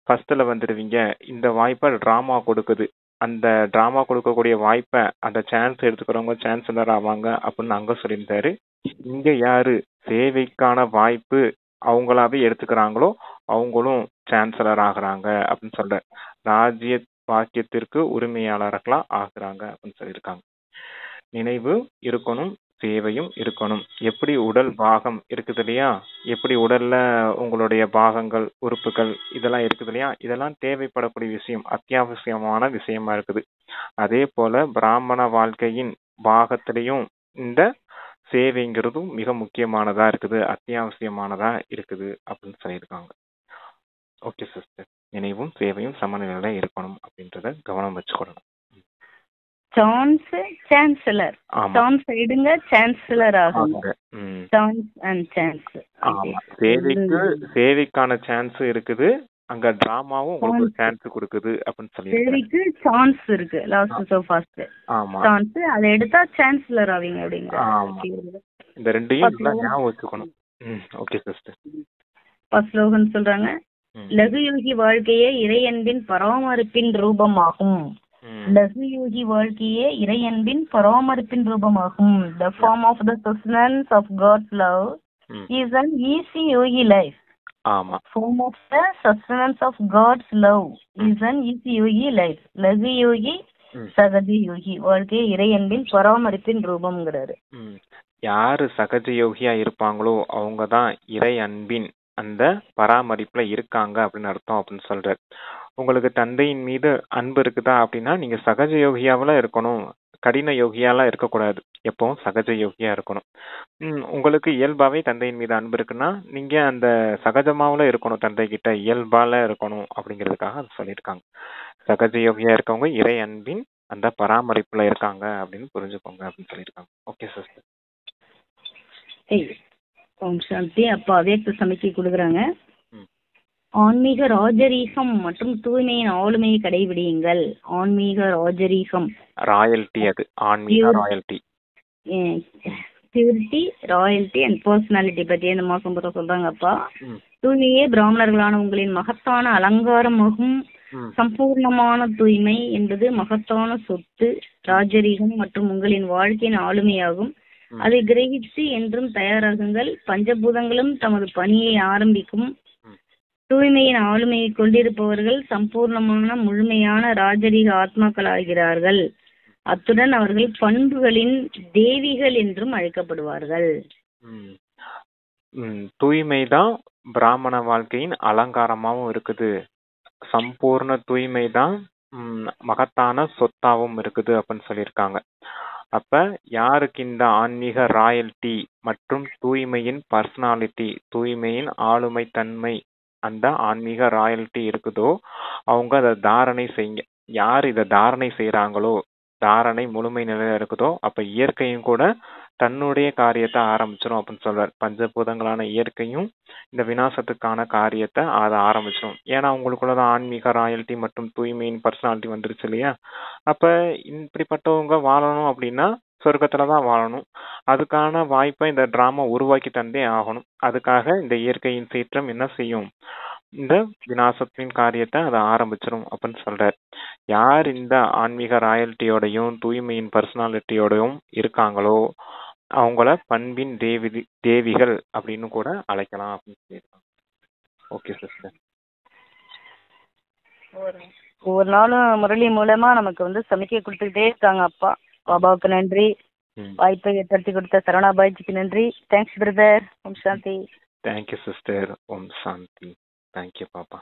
ஃபர்ஸ்ட்ல வந்துடுவீங்க. இந்த வாய்ப்பை டிராமா கொடுக்குது. அந்த டிராமா கொடுக்கக்கூடிய வாய்ப்பை அந்த சான்ஸ் எடுத்துக்கிறவங்க சான்சலர் ஆவாங்க அப்படின்னு அங்க சொல்லியிருந்தாரு. இங்க யாரு சேவைக்கான வாய்ப்பு அவங்களாவே எடுத்துக்கிறாங்களோ அவங்களும் சான்சலர் ஆகுறாங்க அப்படின்னு சொல்ற ராஜ்ய பாக்கியத்திற்கு உரிமையாளர்களா ஆகுறாங்க அப்படின்னு சொல்லியிருக்காங்க. நினைவு இருக்கணும், சேவையும் இருக்கணும். எப்படி உடல் பாகம் இருக்குது இல்லையா, எப்படி உடல்ல உங்களுடைய பாகங்கள் உறுப்புகள் இதெல்லாம் இருக்குது இல்லையா, இதெல்லாம் தேவைப்படக்கூடிய விஷயம், அத்தியாவசியமான விஷயமா இருக்குது. அதே போல பிராமண வாழ்க்கையின் பாகத்திலையும் இந்த சேவைங்கிறதும் மிக முக்கியமானதா இருக்குது, அத்தியாவசியமானதா இருக்குது அப்படின்னு சொல்லியிருக்காங்க. ஓகே சிஸ்டர், நினைவும் சேவையும் சமநிலையில இருக்கணும் அப்படின்றத கவனம் வச்சுக்கணும். சான்சலர் சான்ஸ் எடுங்க, சான்சலர் ஆகுங்க. Chance and chance. ஆமா, சேவைக்கான சான்ஸ் இருக்குது, அங்க டிராமாவும் உங்களுக்கு சான்ஸ் கொடுக்குது அப்படின்னு சொல்லி. சேவைக்கு சான்ஸ் இருக்கு, லாஸ்ட் சோ ஃபர்ஸ்ட். ஆமா, சான்ஸ் அத எடுத்தா சான்சலர் ஆவீங்க அப்படிங்க. இந்த ரெண்டையும் ஞாபகம் வச்சுக்கணும். Okay sister. ஸ்லோகன் சொல்றாங்க, லகுயோகி வாழ்க்கையே இறையன்பின் பராமரிப்பின் ரூபமாகும். லகுயோகி வாழ்க்கையே இறையன்பின் பராமரிப்பின் ரூபமாகும். The form of the sustenance of God's love is an easy yogi life. ஆமா, form of the sustenance of God's love is an easy yogi life. லகு யோகி சகஜ யோகி வாழ்க்கை இறையன்பின் பராமரிப்பின் ரூபம்ங்கிறாரு. யாரு சகஜ யோகியா இருப்பாங்களோ அவங்கதான் இறை அன்பின் அந்த பராமரிப்புல இருக்காங்க அப்படின்னு அர்த்தம் அப்படின்னு சொல்றாரு. உங்களுக்கு தந்தையின் மீது அன்பு இருக்குதா அப்படின்னா நீங்க சகஜ யோகியாவில இருக்கணும், கடின யோகியாலாம் இருக்கக்கூடாது, எப்பவும் சகஜ யோகியா இருக்கணும். உங்களுக்கு இயல்பாவே தந்தையின் மீது அன்பு இருக்குன்னா நீங்க அந்த சகஜமாவில இருக்கணும், தந்தை கிட்ட இயல்பால இருக்கணும் அப்படிங்கிறதுக்காக அது சொல்லியிருக்காங்க. சகஜ யோகியா இருக்கவங்க இறை அன்பின் அந்த பராமரிப்புல இருக்காங்க அப்படின்னு புரிஞ்சுக்கோங்க அப்படின்னு சொல்லியிருக்காங்க. Okay sister. ஓம் சாந்தி. அப்பா அவ்யக்த சமைக்கி கொடுக்குறாங்க. ஆன்மீக ராஜரீகம் மற்றும் தூய்மையின் ஆளுமையை கடைபிடியுங்கள். ஆன்மீக ராஜரீகம் ராயல்டி, அது ஆன்மீக royalty, purity, royalty and personality பத்தி இந்த மாசம் பூரா சொல்றாங்க அப்பா. தூய்மையே பிராமணர்களான உங்களின் மகத்தான அலங்காரமாகும். சம்பூர்ணமான தூய்மை என்பது மகத்தான சொத்து, ராஜரீகம் மற்றும் உங்களின் வாழ்க்கையின் ஆளுமையாகும். அதை கிரகிச்சு என்றும் தயாராகுங்கள். பஞ்சபூதங்களும் தமது பணியை ஆரம்பிக்கும். தூய்மையின் ஆளுமையை கொண்டிருப்பவர்கள் சம்பூர்ணமான முழுமையான ராஜரீக ஆத்மாக்கள் ஆகிறார்கள். அத்துடன் அவர்கள் பண்புகளின் தேவிகள் என்றும் அழைக்கப்படுவார்கள். தூய்மைதான் பிராமண வாழ்க்கையின் அலங்காரமாவும் இருக்குது, சம்பூர்ண தூய்மைதான் மகத்தான சொத்தாவும் இருக்குது அப்படின்னு சொல்லியிருக்காங்க. அப்ப யாருக்கு இந்த ஆன்மீக ராயல்டி மற்றும் தூய்மையின் பர்சனாலிட்டி, தூய்மையின் ஆளுமை தன்மை அந்த ஆன்மீக ராயல்ட்டி இருக்குதோ அவங்க அதை தாரணை செய்யுங்க. யார் இதை தாரணை செய்யறாங்களோ, தாரணை முழுமை நிலையில இருக்குதோ, அப்ப இயற்கையும் கூட தன்னுடைய காரியத்தை ஆரம்பிச்சிடும் அப்படின்னு சொல்றார். பஞ்சபூதங்களான இயற்கையும் இந்த விநாசத்துக்கான காரியத்தை அதை ஆரம்பிச்சிடும். ஏன்னா உங்களுக்குள்ளதான் ஆன்மீக ராயல்ட்டி மற்றும் தூய்மையின் பர்சனாலிட்டி வந்துருச்சு இல்லையா? அப்ப இப்படிப்பட்டவங்க வாழணும் அப்படின்னா சொர்க்கத்துலதான் வாழணும். அதுக்கான வாய்ப்பை இந்த டிராமா உருவாக்கி தந்தே ஆகணும். அதுக்காக இந்த இயற்கையின் சீற்றம் என்ன செய்யும், இந்த விநாசத்தின் காரியத்தை அதை ஆரம்பிச்சிடும் அப்படின்னு சொல்றார். யார் இந்த ஆன்மீக ராயல்ட்டியோடையும் தூய்மையின் பர்சனாலிட்டியோடையும் இருக்காங்களோ அவங்கள பண்பின் தேவிகள் அப்படின்னு கூட அழைக்கலாம் அப்படின்னு சொல்லியிருக்காங்க. Okay sister. ஒவ்வொரு நாளும் முரளி மூலமா நமக்கு சமிக்கை கொடுத்துக்கிட்டே இருக்காங்க அப்பா. பாபாவுக்கு நன்றி. வாய்ப்பை ஏற்படுத்தி கொடுத்த சரவணாபாய்ஜிக்கு நன்றி. Thanks brother. ஓம் சாந்தி. Thank you sister. ஓம் சாந்தி. தேங்க்யூ பாப்பா.